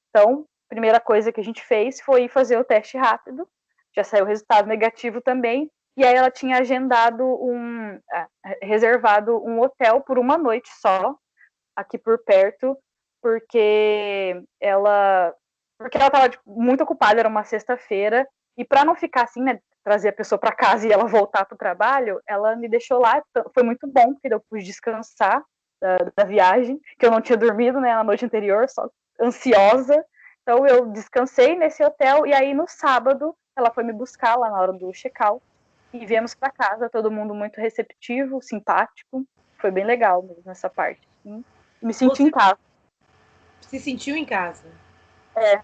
Então, a primeira coisa que a gente fez foi fazer o teste rápido, já saiu o resultado negativo também, e aí ela tinha agendado reservado um hotel por uma noite só, aqui por perto, porque ela estava tipo, muito ocupada, era uma sexta-feira, e para não ficar assim, né, trazer a pessoa para casa e ela voltar para o trabalho, ela me deixou lá, foi muito bom, porque eu pude descansar da viagem, que eu não tinha dormido, né, na noite anterior, só ansiosa, então eu descansei nesse hotel, e aí no sábado ela foi me buscar lá na hora do check-out, e viemos para casa, todo mundo muito receptivo, simpático, foi bem legal mesmo essa parte. Assim. Me senti em Você casa. se sentiu em casa? É.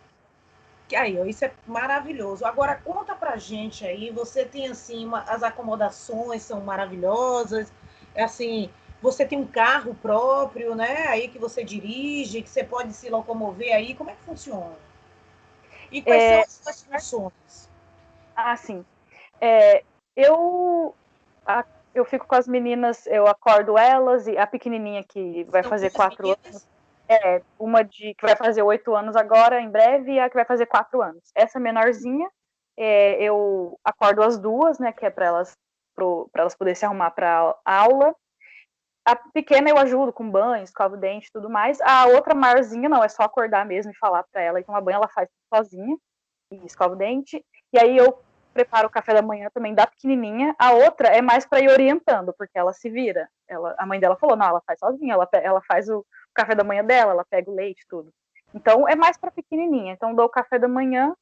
Que aí, ó, isso é maravilhoso. Agora conta pra gente aí, você tem assim, as acomodações são maravilhosas, é assim, você tem um carro próprio, né? Aí que você dirige, que você pode se locomover aí, como é que funciona? E quais são as suas funções? Assim, é, eu, eu fico com as meninas, eu acordo elas, e a pequenininha que vai São fazer duas 4 anos, meninas? uma que vai fazer 8 anos agora, em breve, e a que vai fazer 4 anos. Essa menorzinha, eu acordo as duas, né, que é para elas poderem se arrumar para aula. A pequena eu ajudo com banho, escovo o dente e tudo mais. A outra maiorzinha, não, é só acordar mesmo e falar para ela e tomar banho, ela faz sozinha, e escova o dente. E aí eu preparo o café da manhã também da pequenininha. A outra é mais para ir orientando, porque ela se vira. A mãe dela falou, não, ela faz sozinha, ela faz o café da manhã dela, ela pega o leite e tudo. Então é mais para pequenininha. Então dou o café da manhã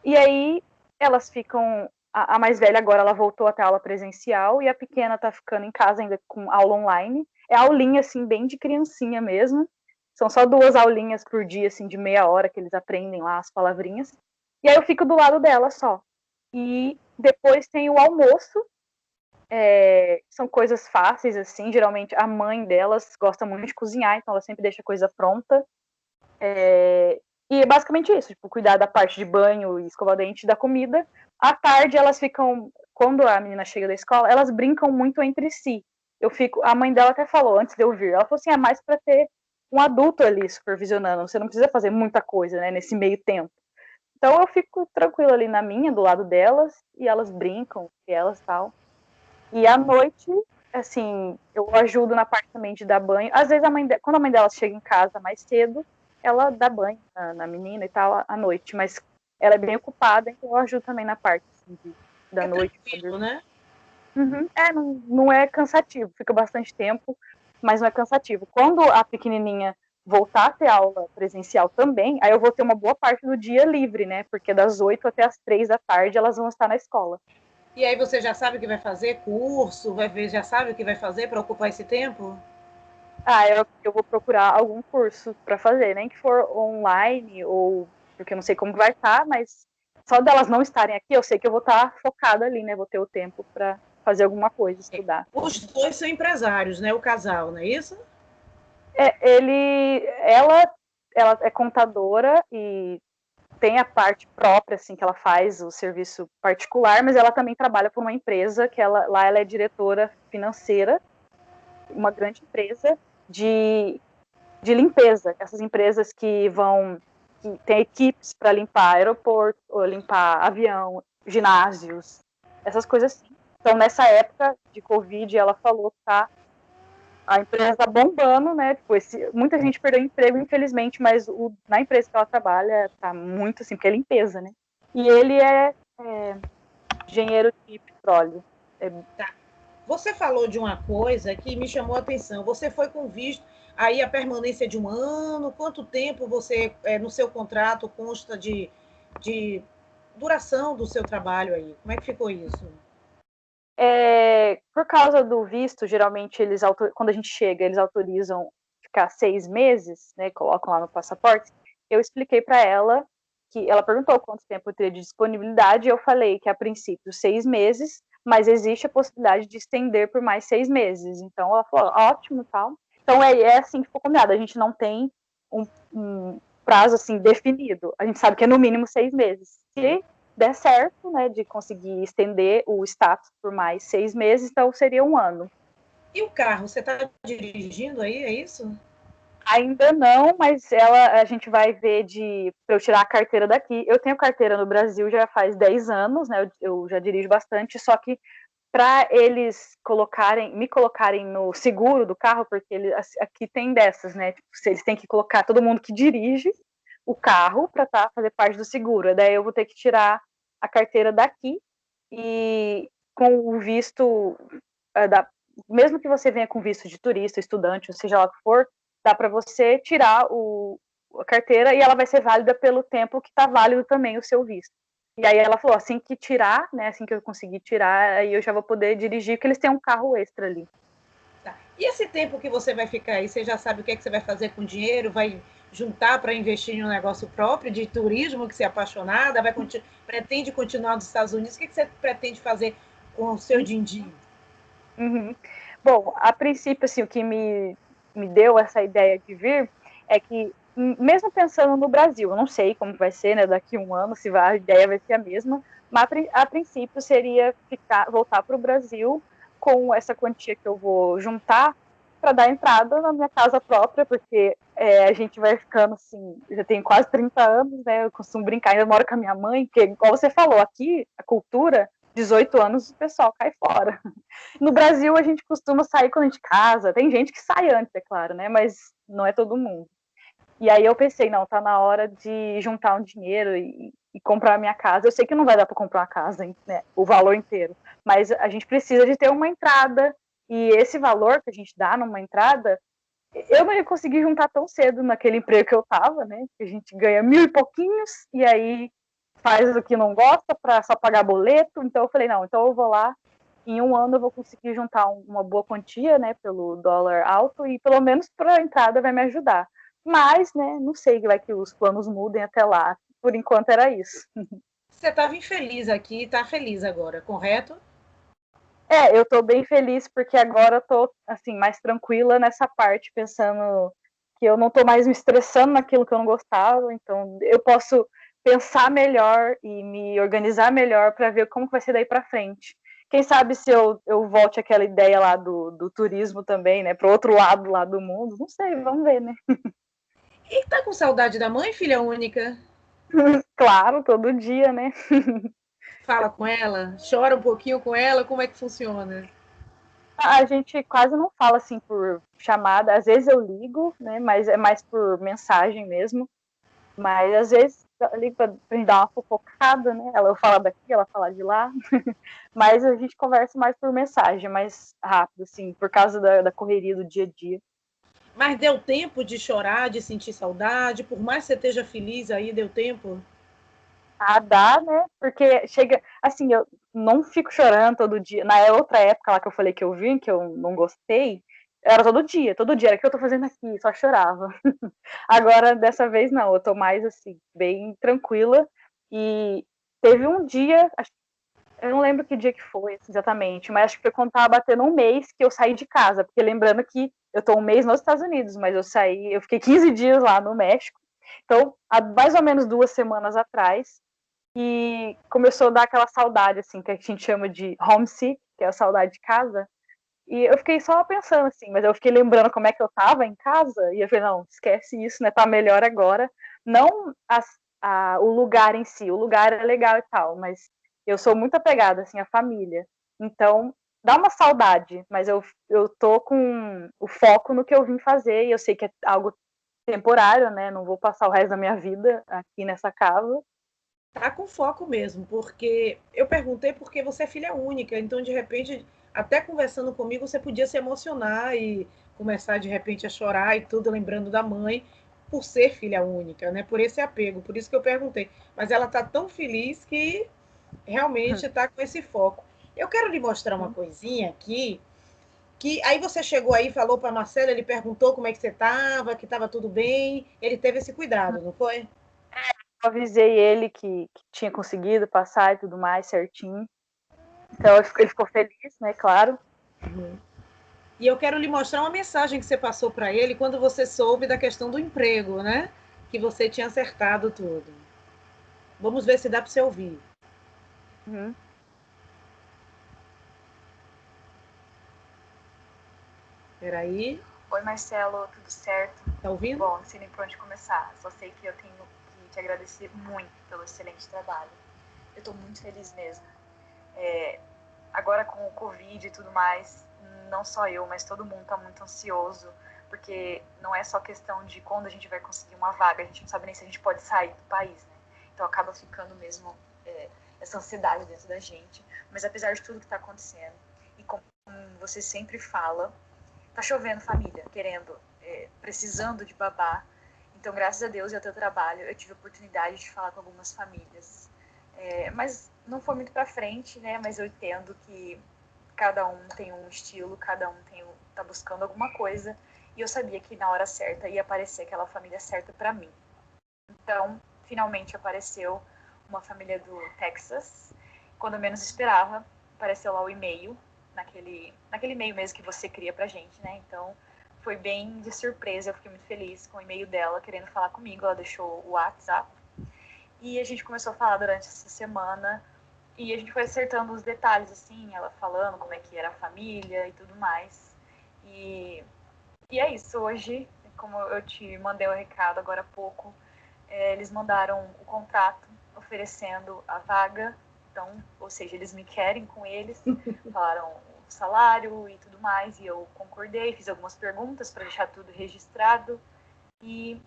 e aí elas ficam. A mais velha agora ela voltou até a aula presencial e a pequena tá ficando em casa ainda com aula online. É aulinha assim bem de criancinha mesmo. São só 2 aulinhas por dia assim de meia hora que eles aprendem lá as palavrinhas. E aí eu fico do lado dela só. E depois tem o almoço. São coisas fáceis assim. Geralmente a mãe delas gosta muito de cozinhar, então ela sempre deixa a coisa pronta. E é basicamente isso, tipo, cuidar da parte de banho e escovar dente da comida. À tarde elas ficam, quando a menina chega da escola, elas brincam muito entre si. A mãe dela até falou antes de eu vir, ela falou assim, é mais para ter um adulto ali supervisionando, você não precisa fazer muita coisa, né, nesse meio tempo. Então eu fico tranquila ali na minha, do lado delas, e elas brincam, e elas tal. E à noite, assim, eu ajudo na parte também de dar banho. Às vezes quando a mãe dela chega em casa mais cedo, ela dá banho na menina e tal à noite, mas ela é bem ocupada, então eu ajudo também na parte assim, da É noite. tranquilo, né? Uhum. Não é cansativo, fica bastante tempo, mas não é cansativo. Quando a pequenininha voltar a ter aula presencial também, aí eu vou ter uma boa parte do dia livre, né? Porque das 8 até as 3 da tarde elas vão estar na escola. E aí você já sabe o que vai fazer? Curso? Vai ver, já sabe o que vai fazer para ocupar esse tempo? Eu vou procurar algum curso para fazer, nem que for online ou porque eu não sei como vai estar, mas só delas não estarem aqui, eu sei que eu vou estar focada ali, né? Vou ter o tempo para fazer alguma coisa, estudar. Os dois são empresários, né? O casal, não é isso? Ela é contadora e tem a parte própria, assim, que ela faz o serviço particular, mas ela também trabalha por uma empresa que lá ela é diretora financeira, uma grande empresa de limpeza. Essas empresas que tem equipes para limpar aeroporto, ou limpar avião, ginásios, essas coisas assim. Então, nessa época de Covid, ela falou que a empresa está bombando, né? Tipo, muita gente perdeu emprego, infelizmente, mas na empresa que ela trabalha tá muito assim, porque é limpeza, né? E ele é engenheiro de petróleo. Tá. Você falou de uma coisa que me chamou a atenção. Você foi com visto, aí a permanência de um ano, quanto tempo você, no seu contrato, consta de duração do seu trabalho aí? Como é que ficou isso? Por causa do visto, geralmente quando a gente chega, eles autorizam ficar 6 meses, né? Colocam lá no passaporte. Eu expliquei para ela que ela perguntou quanto tempo eu teria de disponibilidade, e eu falei que a princípio 6 meses, mas existe a possibilidade de estender por mais 6 meses. Então ela falou, ótimo, tal. Então é assim que ficou combinado. A gente não tem um prazo assim definido. A gente sabe que é no mínimo 6 meses. Se der certo, né, de conseguir estender o status por mais 6 meses, então seria um ano. E o carro, você está dirigindo aí, é isso? Ainda não, mas a gente vai ver para eu tirar a carteira daqui. Eu tenho carteira no Brasil já faz 10 anos, né? Eu já dirijo bastante, só que para eles me colocarem no seguro do carro, porque aqui tem dessas, né? Tipo, eles têm que colocar todo mundo que dirige o carro para fazer parte do seguro. Daí eu vou ter que tirar a carteira daqui e com o visto mesmo que você venha com visto de turista, estudante, ou seja lá o que for, dá para você tirar a carteira e ela vai ser válida pelo tempo que está válido também o seu visto. E aí ela falou, assim que tirar, né, assim que eu conseguir tirar, aí eu já vou poder dirigir, porque eles têm um carro extra ali. Tá. E esse tempo que você vai ficar aí, você já sabe o que é que você vai fazer com o dinheiro? Vai juntar para investir em um negócio próprio de turismo, que você é apaixonada? Pretende continuar nos Estados Unidos? O que você pretende fazer com o seu din-din? Uhum. Bom, a princípio, assim, o que me deu essa ideia de vir é que, mesmo pensando no Brasil, eu não sei como vai ser, né, daqui a um ano, se a ideia vai ser a mesma, mas a princípio seria voltar para o Brasil com essa quantia que eu vou juntar para dar entrada na minha casa própria, porque a gente vai ficando assim, já tenho quase 30 anos, né, eu costumo brincar, ainda moro com a minha mãe, porque, igual você falou, aqui a cultura, 18 anos o pessoal cai fora. No Brasil, a gente costuma sair quando a gente casa. Tem gente que sai antes, é claro, né? Mas não é todo mundo. E aí eu pensei, não, tá na hora de juntar um dinheiro e comprar a minha casa. Eu sei que não vai dar para comprar uma casa, né? O valor inteiro. Mas a gente precisa de ter uma entrada. E esse valor que a gente dá numa entrada, eu não ia conseguir juntar tão cedo naquele emprego que eu tava, né? Que a gente ganha 1.000 e pouquinhos e aí faz o que não gosta para só pagar boleto. Então eu falei, não, então eu vou lá em um ano eu vou conseguir juntar uma boa quantia, né, pelo dólar alto, e pelo menos para a entrada vai me ajudar. Mas, né, não sei, vai que os planos mudem até lá. Por enquanto era isso. Você estava infeliz aqui e está feliz agora, correto? Eu estou bem feliz porque agora eu tô assim mais tranquila nessa parte, pensando que eu não estou mais me estressando naquilo que eu não gostava, então eu posso pensar melhor e me organizar melhor para ver como vai ser daí para frente. Quem sabe se eu volte àquela ideia lá do turismo também, né, para o outro lado lá do mundo, não sei, vamos ver, né? E tá com saudade da mãe, filha única? Claro, todo dia, né? Fala com ela, chora um pouquinho com ela, como é que funciona? A gente quase não fala assim por chamada, às vezes eu ligo, né, mas é mais por mensagem mesmo. Mas às vezes ali pra gente dar uma fofocada, né? Eu falo daqui, ela fala de lá. Mas a gente conversa mais por mensagem, mais rápido, assim, por causa da correria do dia a dia. Mas deu tempo de chorar, de sentir saudade, por mais que você esteja feliz aí, deu tempo? Ah, dá, né? Porque chega. Assim, eu não fico chorando todo dia. Na outra época lá que eu falei que eu vim, que eu não gostei, era todo dia, era o que eu tô fazendo aqui, só chorava. Agora, dessa vez, não, eu tô mais, assim, bem tranquila. E teve um dia, eu não lembro que dia que foi exatamente, mas acho que foi quando tava batendo um mês que eu saí de casa, porque lembrando que eu tô um mês nos Estados Unidos, mas eu fiquei 15 dias lá no México. Então, há mais ou menos 2 semanas atrás, e começou a dar aquela saudade, assim, que a gente chama de homesick, que é a saudade de casa. E eu fiquei só pensando, assim, mas eu fiquei lembrando como é que eu tava em casa, e eu falei, não, esquece isso, né, tá melhor agora. Não o lugar em si, o lugar é legal e tal, mas eu sou muito apegada, assim, à família. Então, dá uma saudade, mas eu tô com o foco no que eu vim fazer, e eu sei que é algo temporário, né, não vou passar o resto da minha vida aqui nessa casa. Tá com foco mesmo, porque eu perguntei porque você é filha única, então de repente até conversando comigo, você podia se emocionar e começar de repente a chorar e tudo, lembrando da mãe, por ser filha única, né? Por esse apego, por isso que eu perguntei. Mas ela está tão feliz que realmente está com esse foco. Eu quero lhe mostrar uma coisinha aqui, que aí você chegou aí, falou para Marcelo, ele perguntou como é que você estava, que estava tudo bem, ele teve esse cuidado, não foi? Eu avisei ele que tinha conseguido passar e tudo mais certinho. Então ele ficou feliz, né, claro. Uhum. E eu quero lhe mostrar uma mensagem que você passou para ele quando você soube da questão do emprego, né? Que você tinha acertado tudo. Vamos ver se dá para você ouvir. Uhum. Espera aí. Oi, Marcelo, tudo certo? Tá ouvindo? Bom, não sei nem por onde começar. Só sei que eu tenho que te agradecer muito pelo excelente trabalho. Eu tô muito feliz mesmo. Agora com o Covid e tudo mais, não só eu, mas todo mundo tá muito ansioso, porque não é só questão de quando a gente vai conseguir uma vaga, a gente não sabe nem se a gente pode sair do país, né? Então acaba ficando mesmo essa ansiedade dentro da gente. Mas apesar de tudo que tá acontecendo, e como você sempre fala, tá chovendo família, querendo, precisando de babá. Então, graças a Deus e ao teu trabalho, eu tive a oportunidade de falar com algumas famílias. Mas não foi muito pra frente, né? Mas eu entendo que cada um tem um estilo, cada um tá buscando alguma coisa. E eu sabia que na hora certa ia aparecer aquela família certa para mim. Então, finalmente apareceu uma família do Texas. Quando eu menos esperava, apareceu lá o e-mail, naquele e-mail mesmo que você cria pra gente, né? Então, foi bem de surpresa, eu fiquei muito feliz com o e-mail dela, querendo falar comigo, ela deixou o WhatsApp. E a gente começou a falar durante essa semana, e a gente foi acertando os detalhes, assim, ela falando como é que era a família e tudo mais. E é isso, hoje, como eu te mandei o recado agora há pouco, eles mandaram o contrato oferecendo a vaga, então, ou seja, eles me querem com eles, falaram o salário e tudo mais, e eu concordei, fiz algumas perguntas para deixar tudo registrado, e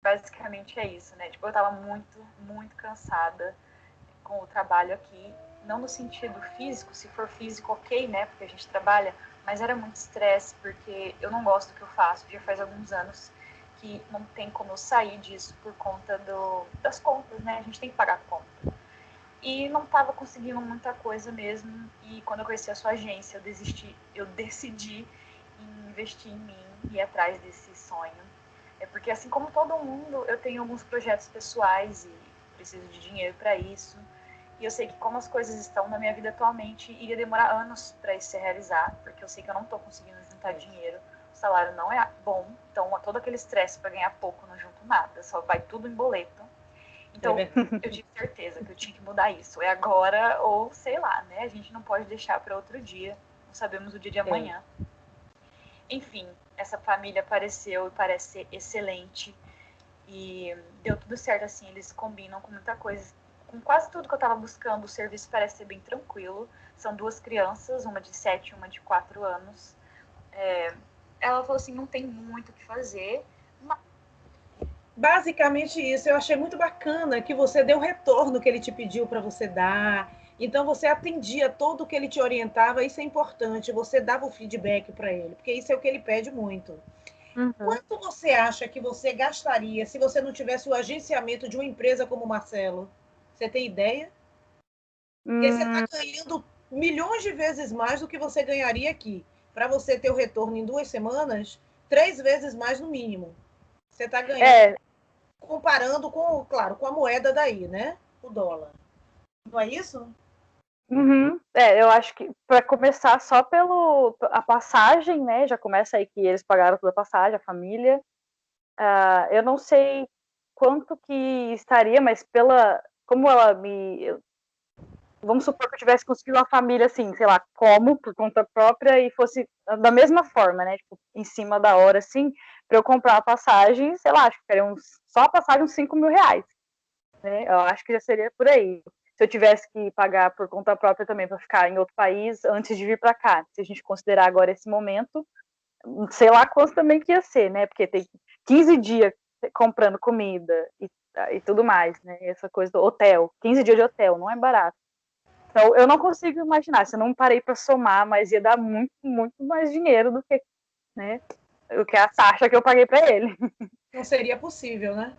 basicamente é isso, né? Tipo, eu tava muito, muito cansada com o trabalho aqui, não no sentido físico, se for físico, ok, né? Porque a gente trabalha, mas era muito estresse, porque eu não gosto do que eu faço, já faz alguns anos que não tem como eu sair disso por conta das contas, né? A gente tem que pagar a conta. E não estava conseguindo muita coisa mesmo, e quando eu conheci a sua agência, eu decidi investir em mim e ir atrás desse sonho. Porque assim como todo mundo, eu tenho alguns projetos pessoais e preciso de dinheiro para isso. E eu sei que como as coisas estão na minha vida atualmente, iria demorar anos para isso se realizar, porque eu sei que eu não estou conseguindo juntar dinheiro, o salário não é bom, então todo aquele estresse para ganhar pouco não junto nada, só vai tudo em boleto. Então eu tive certeza que eu tinha que mudar isso. É agora ou sei lá, né? A gente não pode deixar para outro dia, não sabemos o dia de amanhã. Enfim, essa família apareceu e parece ser excelente. E deu tudo certo, assim, eles combinam com muita coisa. Com quase tudo que eu tava buscando, o serviço parece ser bem tranquilo. São duas crianças, uma de 7 e uma de 4 anos. Ela falou assim, não tem muito o que fazer. Basicamente isso, eu achei muito bacana que você deu o retorno que ele te pediu para você dar. Então você atendia todo o que ele te orientava, isso é importante, você dava o feedback para ele, porque isso é o que ele pede muito. Quanto você acha que você gastaria se você não tivesse o agenciamento de uma empresa como o Marcelo? Você tem ideia? Porque você está ganhando milhões de vezes mais do que você ganharia aqui. Para você ter o retorno em 2 semanas, 3 vezes mais no mínimo. Você está ganhando, comparando com, claro, com a moeda daí, né? O dólar. Não é isso? Eu acho que para começar só a passagem, né? Já começa aí que eles pagaram toda a passagem, a família. Eu não sei quanto que estaria, mas como ela vamos supor que eu tivesse conseguido uma família assim, sei lá, como por conta própria e fosse da mesma forma, né? Tipo, em cima da hora, assim, para eu comprar a passagem, sei lá, acho que ficaria só a passagem uns 5 mil reais, né? Eu acho que já seria por aí. Se eu tivesse que pagar por conta própria também para ficar em outro país antes de vir para cá, se a gente considerar agora esse momento, sei lá quanto também que ia ser, né? Porque tem 15 dias comprando comida e tudo mais, né? Essa coisa do hotel, 15 dias de hotel, não é barato. Então, eu não consigo imaginar, se eu não parei para somar, mas ia dar muito, muito mais dinheiro do que, né, o que a taxa que eu paguei para ele. Não seria possível, né?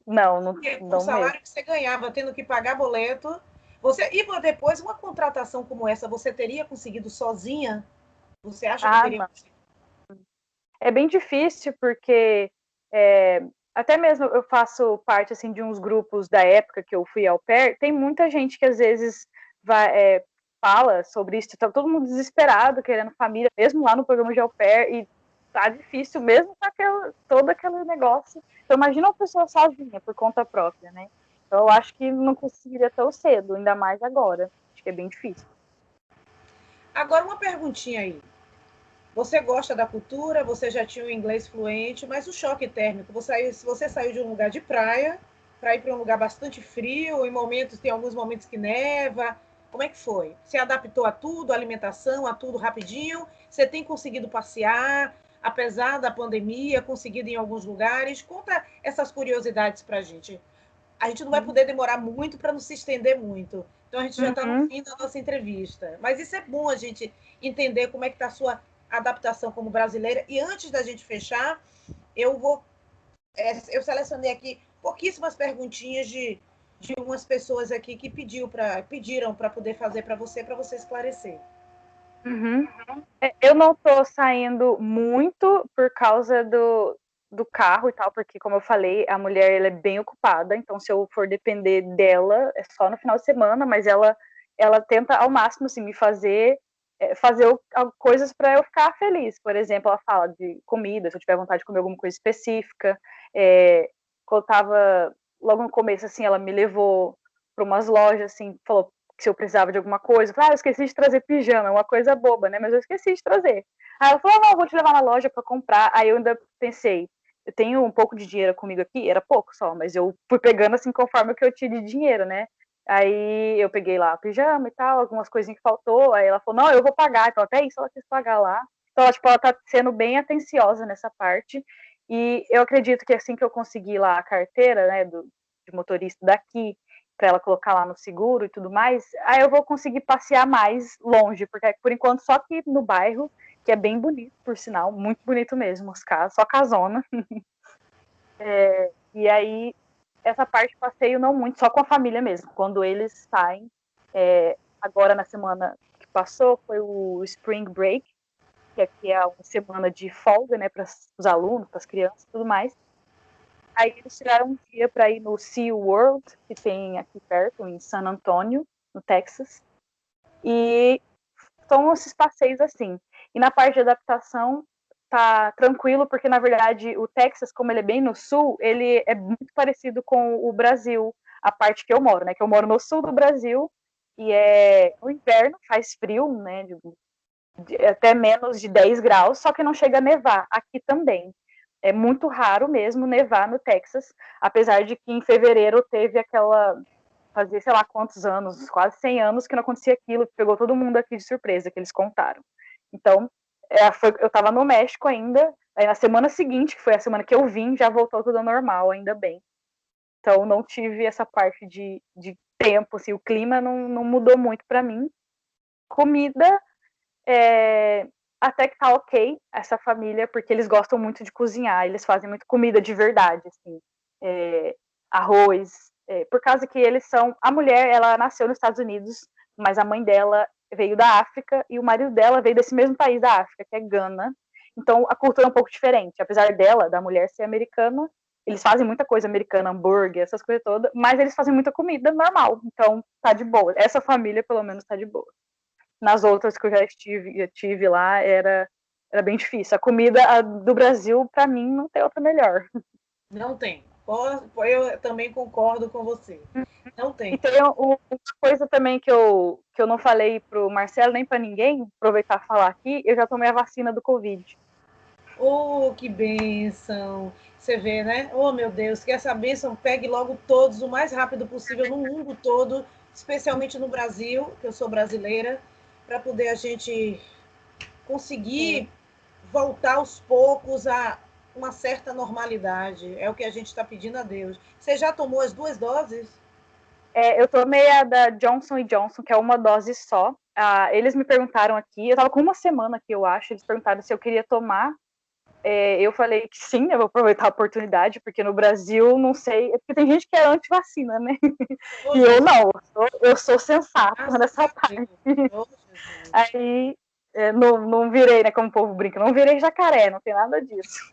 Não, Porque com o não mesmo. salário que você ganhava, tendo que pagar boleto, e depois uma contratação como essa, você teria conseguido sozinha? Você acha que teria conseguido? É bem difícil, porque até mesmo eu faço parte assim, de uns grupos da época que eu fui au pair, tem muita gente que às vezes fala sobre isso, tá todo mundo desesperado, querendo família, mesmo lá no programa de au pair, e tá difícil mesmo com todo aquele negócio. Então imagina uma pessoa sozinha, por conta própria, né? Então eu acho que não conseguiria tão cedo, ainda mais agora. Acho que é bem difícil. Agora uma perguntinha aí. Você gosta da cultura, você já tinha o inglês fluente, mas o choque térmico, se você saiu de um lugar de praia para ir para um lugar bastante frio, tem alguns momentos que neva, como é que foi? Você adaptou a tudo, a alimentação, a tudo rapidinho? Você tem conseguido passear, apesar da pandemia, conseguido ir em alguns lugares? Conta essas curiosidades para a gente. A gente não vai poder demorar muito para não se estender muito. Então a gente já está no fim da nossa entrevista. Mas isso é bom a gente entender como é que está a sua adaptação como brasileira. E antes da gente fechar, eu selecionei aqui pouquíssimas perguntinhas de umas pessoas aqui que pediram para poder fazer para você esclarecer. Eu não tô saindo muito por causa do carro e tal, porque, como eu falei, a mulher ela é bem ocupada, então se eu for depender dela, é só no final de semana, mas ela tenta ao máximo assim, me fazer coisas para eu ficar feliz. Por exemplo, ela fala de comida, se eu tiver vontade de comer alguma coisa específica. Quando eu tava logo no começo, assim, ela me levou para umas lojas, assim, falou se eu precisava de alguma coisa. Eu falei, eu esqueci de trazer pijama, é uma coisa boba, né? Mas eu esqueci de trazer. Aí ela falou, não, vou te levar na loja para comprar. Aí eu ainda pensei, eu tenho um pouco de dinheiro comigo aqui, era pouco só, mas eu fui pegando assim conforme o que eu tinha de dinheiro, né? Aí eu peguei lá pijama e tal, algumas coisinhas que faltou. Aí ela falou, não, eu vou pagar. Então até isso ela quis pagar lá. Então ela tá sendo bem atenciosa nessa parte. E eu acredito que assim que eu conseguir lá a carteira, né, de motorista daqui, para ela colocar lá no seguro e tudo mais, aí eu vou conseguir passear mais longe, porque por enquanto só aqui no bairro, que é bem bonito, por sinal, muito bonito mesmo, os casas, só casona. E aí, essa parte de passeio não muito, só com a família mesmo, quando eles saem. Agora, na semana que passou, foi o Spring Break, que aqui é uma semana de folga, né, para os alunos, para as crianças e tudo mais. Aí eles tiraram um dia para ir no Sea World, que tem aqui perto, em San Antonio, no Texas. E são esses passeios assim. E na parte de adaptação, tá tranquilo, porque na verdade o Texas, como ele é bem no sul, ele é muito parecido com o Brasil, a parte que eu moro, né? Que eu moro no sul do Brasil, e no inverno faz frio, né? Até menos de 10 graus, só que não chega a nevar. Aqui também. É muito raro mesmo nevar no Texas, apesar de que em fevereiro teve fazia sei lá quantos anos, quase 100 anos que não acontecia aquilo, que pegou todo mundo aqui de surpresa, que eles contaram. Então, eu estava no México ainda, aí na semana seguinte, que foi a semana que eu vim, já voltou tudo ao normal, ainda bem. Então, não tive essa parte de tempo, assim, o clima não mudou muito para mim. Comida, até que tá ok, essa família, porque eles gostam muito de cozinhar, eles fazem muito comida de verdade, assim, arroz, por causa que eles são, a mulher, ela nasceu nos Estados Unidos, mas a mãe dela veio da África e o marido dela veio desse mesmo país da África, que é Gana, então a cultura é um pouco diferente, apesar da mulher ser americana, eles fazem muita coisa americana, hambúrguer, essas coisas todas, mas eles fazem muita comida normal, então tá de boa, essa família pelo menos tá de boa. Nas outras que eu já tive lá, era bem difícil. A comida do Brasil, para mim, não tem outra melhor. Não tem. Eu também concordo com você. Não tem. E tem uma coisa também que eu não falei pro Marcelo nem para ninguém, aproveitar e falar aqui, eu já tomei a vacina do Covid. Oh, que bênção! Você vê, né? Oh, meu Deus, que essa bênção pegue logo todos o mais rápido possível no mundo todo, especialmente no Brasil, que eu sou brasileira, para poder a gente conseguir voltar aos poucos a uma certa normalidade. É o que a gente está pedindo a Deus. Você já tomou as 2 doses? Eu tomei a da Johnson & Johnson, que é uma dose só. Eles me perguntaram aqui, eu tava com uma semana aqui, eu acho, eles perguntaram se eu queria tomar. Eu falei que sim, eu vou aproveitar a oportunidade, porque no Brasil, não sei, porque tem gente que é anti-vacina, né? Ô, E eu Jesus. não, eu sou sensata Graças nessa a parte. Deus. Ô, Jesus. Aí, não virei, né, como o povo brinca, não virei jacaré, não tem nada disso.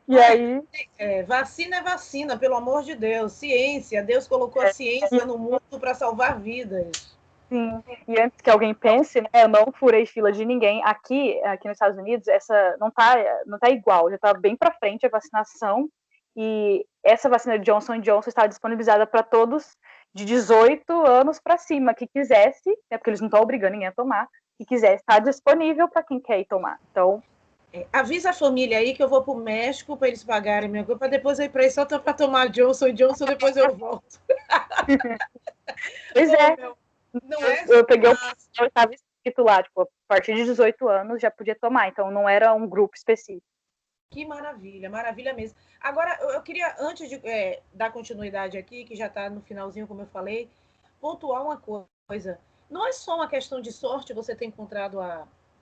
E Olha, aí... vacina é vacina, pelo amor de Deus. Ciência, Deus colocou a ciência no mundo para salvar vidas. Sim, e antes que alguém pense, né, eu não furei fila de ninguém. Aqui nos Estados Unidos, essa não tá igual, já está bem para frente a vacinação, e essa vacina de Johnson & Johnson está disponibilizada para todos de 18 anos para cima, que quisesse, né, porque eles não estão obrigando ninguém a tomar, que quisesse, está disponível para quem quer ir tomar. Então, avisa a família aí que eu vou para o México para eles pagarem minha coisa, para depois eu ir para aí só para tomar Johnson & Johnson, depois eu volto. pois é, Não é eu peguei eu estava escrito lá, tipo, a partir de 18 anos já podia tomar, então não era um grupo específico. Que maravilha, maravilha mesmo. Agora, eu queria, antes de dar continuidade aqui, que já está no finalzinho, como eu falei, pontuar uma coisa. Não é só uma questão de sorte você ter encontrado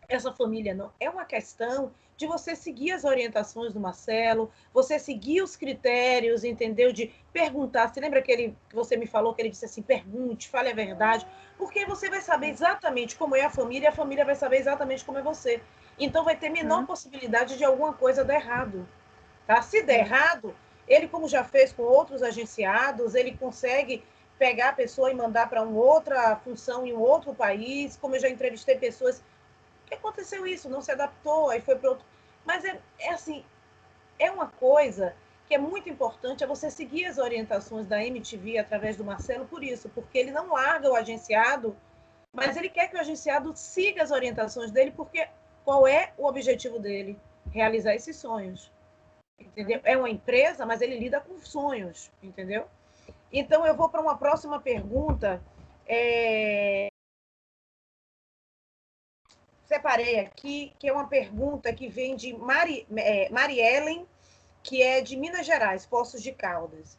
essa família, não. É uma questão de você seguir as orientações do Marcelo, você seguir os critérios, entendeu? De perguntar. Você lembra que você me falou que ele disse assim: pergunte, fale a verdade, porque você vai saber exatamente como é a família, e a família vai saber exatamente como é você. Então vai ter menor possibilidade de alguma coisa dar errado. Tá? Se der errado, ele, como já fez com outros agenciados, ele consegue pegar a pessoa e mandar para uma outra função em um outro país, como eu já entrevistei pessoas que aconteceu isso, não se adaptou, aí foi para outro. Mas é assim, é uma coisa que é muito importante, é você seguir as orientações da MTV através do Marcelo por isso, porque ele não larga o agenciado, mas ele quer que o agenciado siga as orientações dele, porque qual é o objetivo dele? Realizar esses sonhos. Entendeu? É uma empresa, mas ele lida com sonhos, entendeu? Então, eu vou para uma próxima pergunta. Separei aqui, que é uma pergunta que vem de Mariellen, que é de Minas Gerais, Poços de Caldas.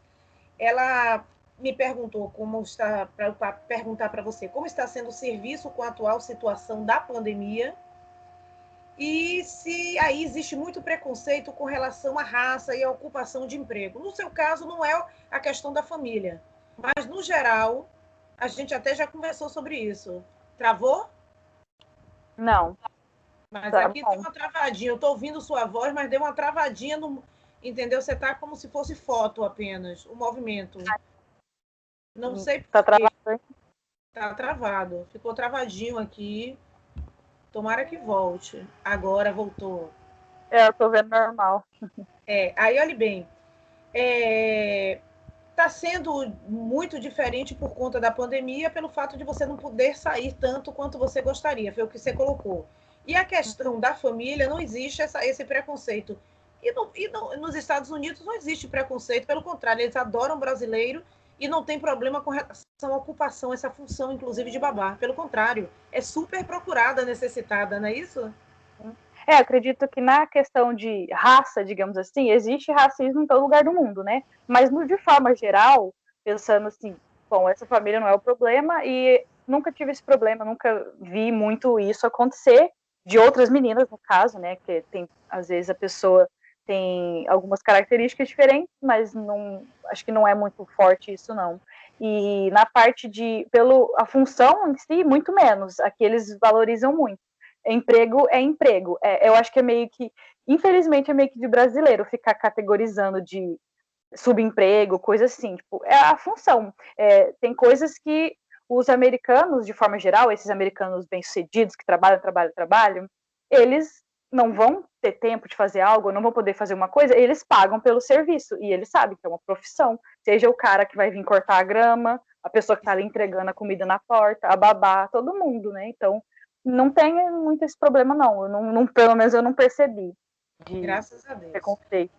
Ela me perguntou como está, para perguntar para você, como está sendo o serviço com a atual situação da pandemia e se aí existe muito preconceito com relação à raça e à ocupação de emprego. No seu caso, não é a questão da família, mas, no geral, a gente até já conversou sobre isso. Travou? Não, Mas tá aqui tem bom. uma travadinha. Eu estou ouvindo sua voz, mas deu uma travadinha no. Entendeu? Você está como se fosse foto apenas, o movimento. Não sei Tá por quê. travado. Está travado. Ficou travadinho aqui. Tomara que volte. Agora voltou. Eu tô vendo normal. Aí, olhe bem. Está sendo muito diferente por conta da pandemia, pelo fato de você não poder sair tanto quanto você gostaria, foi o que você colocou. E a questão da família, não existe esse preconceito. Nos Estados Unidos não existe preconceito, pelo contrário, eles adoram brasileiro e não tem problema com relação à ocupação, essa função, inclusive, de babá. Pelo contrário, é super procurada, necessitada, não é isso? Acredito que na questão de raça, digamos assim, existe racismo em todo lugar do mundo, né? Mas de forma geral, pensando assim, bom, essa família não é o problema e nunca tive esse problema, nunca vi muito isso acontecer de outras meninas, no caso, né? Que tem, às vezes a pessoa tem algumas características diferentes, mas não, acho que não é muito forte isso não. E na parte a função em si, muito menos. Aqui eles valorizam muito. Emprego é emprego. Eu acho que é meio que, infelizmente, é meio que de brasileiro ficar categorizando de subemprego, coisa assim. Tipo, é a função. Tem coisas que os americanos, de forma geral, esses americanos bem-sucedidos que trabalham, eles não vão ter tempo de fazer algo, não vão poder fazer uma coisa, eles pagam pelo serviço. E eles sabem que é uma profissão. Seja o cara que vai vir cortar a grama, a pessoa que está ali entregando a comida na porta, a babá, todo mundo, né? Então, não tem muito esse problema, não. Pelo menos eu não percebi de Graças a Deus. preconceito.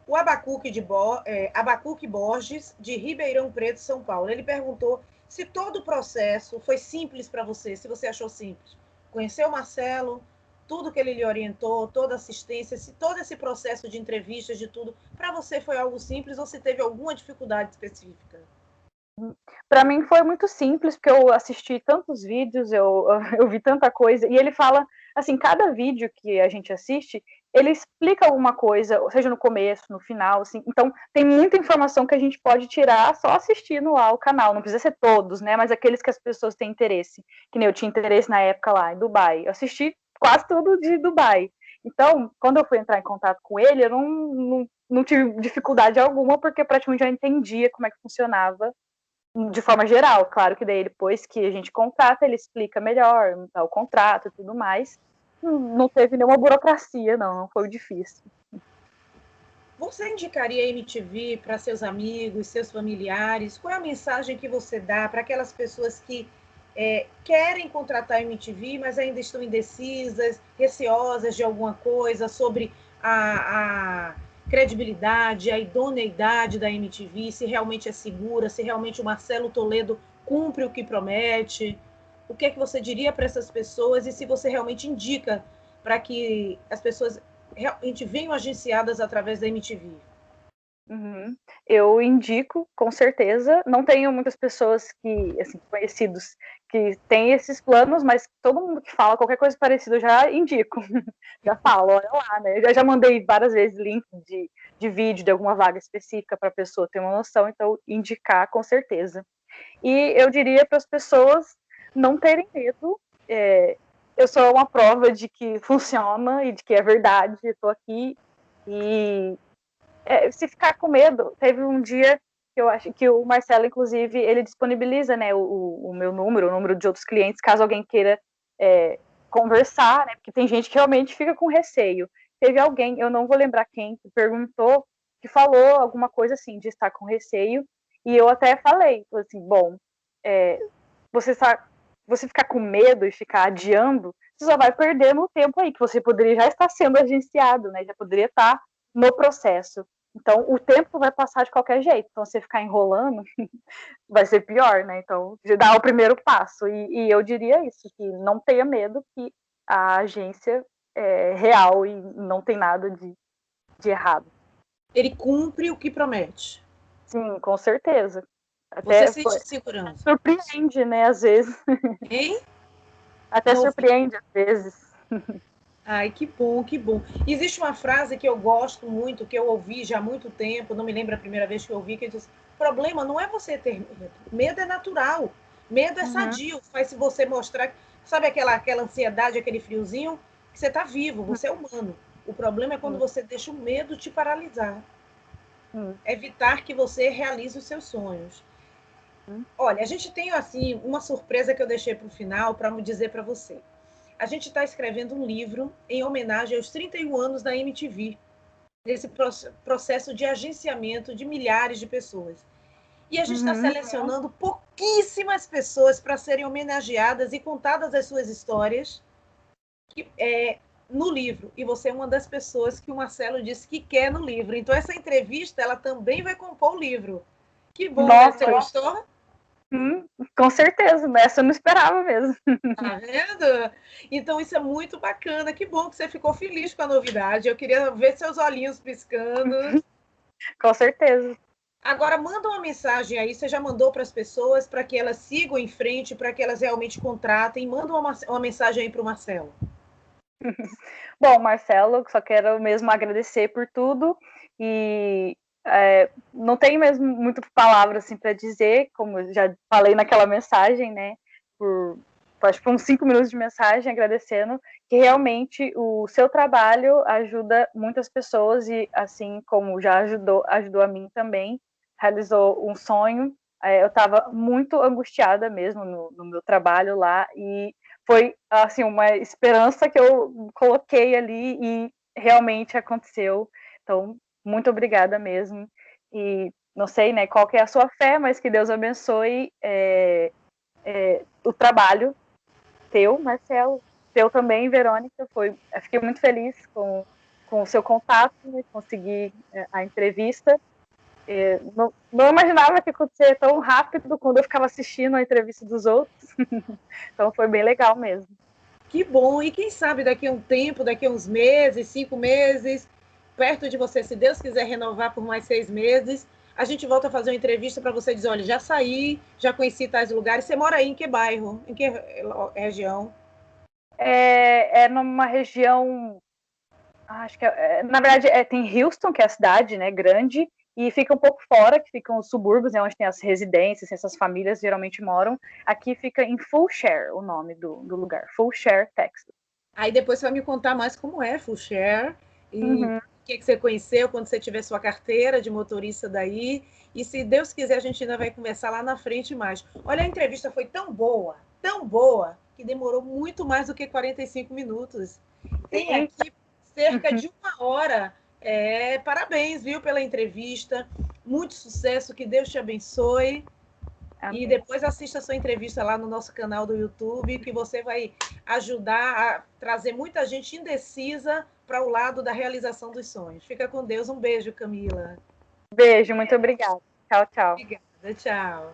O Abacuque Borges, de Ribeirão Preto, São Paulo, ele perguntou se todo o processo foi simples para você, se você achou simples. Conheceu o Marcelo, tudo que ele lhe orientou, toda a assistência, todo esse processo de entrevistas, de tudo, para você foi algo simples ou se teve alguma dificuldade específica? Para mim foi muito simples, porque eu assisti tantos vídeos, eu vi tanta coisa, e ele fala, assim, cada vídeo que a gente assiste, ele explica alguma coisa, seja no começo, no final, assim, então tem muita informação que a gente pode tirar só assistindo lá o canal, não precisa ser todos, né, mas aqueles que as pessoas têm interesse, que nem eu tinha interesse na época lá em Dubai, eu assisti quase tudo de Dubai, então, quando eu fui entrar em contato com ele, eu não tive dificuldade alguma, porque praticamente já entendia como é que funcionava de forma geral. Claro que daí depois que a gente contrata, ele explica melhor o contrato e tudo mais. Não teve nenhuma burocracia, não foi difícil. Você indicaria a MTV para seus amigos, seus familiares? Qual é a mensagem que você dá para aquelas pessoas que querem contratar a MTV, mas ainda estão indecisas, receosas de alguma coisa sobre a credibilidade, a idoneidade da MTV, se realmente é segura, se realmente o Marcelo Toledo cumpre o que promete? O que é que você diria para essas pessoas e se você realmente indica para que as pessoas realmente venham agenciadas através da MTV? Uhum. Eu indico, com certeza. Não tenho muitas pessoas que, assim, conhecidos que têm esses planos, mas todo mundo que fala qualquer coisa parecida eu já indico. Já falo, olha lá, né? Eu já mandei várias vezes link de vídeo de alguma vaga específica para a pessoa ter uma noção, então indicar com certeza. E eu diria para as pessoas não terem medo. Eu sou uma prova de que funciona e de que é verdade. Eu estou aqui e se ficar com medo, teve um dia que eu acho que o Marcelo, inclusive, ele disponibiliza, né, o meu número, o número de outros clientes, caso alguém queira conversar, né, porque tem gente que realmente fica com receio. Teve alguém, eu não vou lembrar quem, que perguntou, que falou alguma coisa assim, de estar com receio, e eu até falei, assim, bom, você ficar com medo e ficar adiando, você só vai perder no tempo aí, que você poderia já estar sendo agenciado, né, já poderia estar no processo. Então, o tempo vai passar de qualquer jeito. Então, você ficar enrolando vai ser pior, né? Então, dá o primeiro passo. E eu diria isso, que não tenha medo, que a agência é real e não tem nada de errado. Ele cumpre o que promete. Sim, com certeza. Você Até sente segurança. surpreende, né, às vezes. Hein? Até surpreende, às vezes. Ai, que bom, que bom. Existe uma frase que eu gosto muito, que eu ouvi já há muito tempo, não me lembro a primeira vez que eu ouvi, que diz: o problema não é você ter medo. Medo é natural. Medo é sadio. Faz se você mostrar, sabe aquela ansiedade, aquele friozinho, que você está vivo, você é humano. O problema é quando você deixa o medo te paralisar. Evitar que você realize os seus sonhos. Olha, a gente tem assim uma surpresa que eu deixei para o final para dizer para você. A gente está escrevendo um livro em homenagem aos 31 anos da MTV, nesse processo de agenciamento de milhares de pessoas. E a gente está selecionando pouquíssimas pessoas para serem homenageadas e contadas as suas histórias no livro. E você é uma das pessoas que o Marcelo disse que quer no livro. Então, essa entrevista ela também vai compor o livro. Que bom, né? Você gostou? Com certeza, essa eu não esperava mesmo. Tá vendo? Então isso é muito bacana. Que bom que você ficou feliz com a novidade. Eu queria ver seus olhinhos piscando. Com certeza. Agora manda uma mensagem aí. Você já mandou para as pessoas para que elas sigam em frente, para que elas realmente contratem. Manda uma mensagem aí para o Marcelo. Bom, Marcelo, só quero mesmo agradecer por tudo e não tenho mesmo muitas palavras assim para dizer, como eu já falei naquela mensagem, né? Acho que uns 5 minutos de mensagem agradecendo, que realmente o seu trabalho ajuda muitas pessoas e assim como já ajudou a mim também, realizou um sonho. Eu estava muito angustiada mesmo no meu trabalho lá e foi assim uma esperança que eu coloquei ali e realmente aconteceu. Então, muito obrigada mesmo. E não sei, né, qual que é a sua fé, mas que Deus abençoe o trabalho teu, Marcelo, teu também, Verônica. Eu fiquei muito feliz com o seu contato, né, conseguir a entrevista. Não imaginava que acontecia tão rápido quando eu ficava assistindo a entrevista dos outros. Então foi bem legal mesmo. Que bom. E quem sabe daqui a um tempo, daqui a uns meses, 5 meses, perto de você, se Deus quiser renovar por mais 6 meses, a gente volta a fazer uma entrevista para você dizer, olha, já saí, já conheci tais lugares. Você mora aí em que bairro? Em que região? É numa região, acho que na verdade tem Houston, que é a cidade, né, grande, e fica um pouco fora, que ficam os subúrbios, né, onde tem as residências, essas famílias geralmente moram. Aqui fica em Fulshare, o nome do lugar, Fulshare, Texas. Aí depois você vai me contar mais como é Full Share e o que você conheceu quando você tiver sua carteira de motorista daí. E se Deus quiser, a gente ainda vai conversar lá na frente mais. Olha, a entrevista foi tão boa, que demorou muito mais do que 45 minutos. Tem aqui cerca de 1 hora. Parabéns, viu, pela entrevista. Muito sucesso, que Deus te abençoe. Amém. E depois assista a sua entrevista lá no nosso canal do YouTube, que você vai ajudar a trazer muita gente indecisa para o lado da realização dos sonhos. Fica com Deus. Um beijo, Camila. Beijo, muito obrigada. Tchau, tchau. Obrigada, tchau.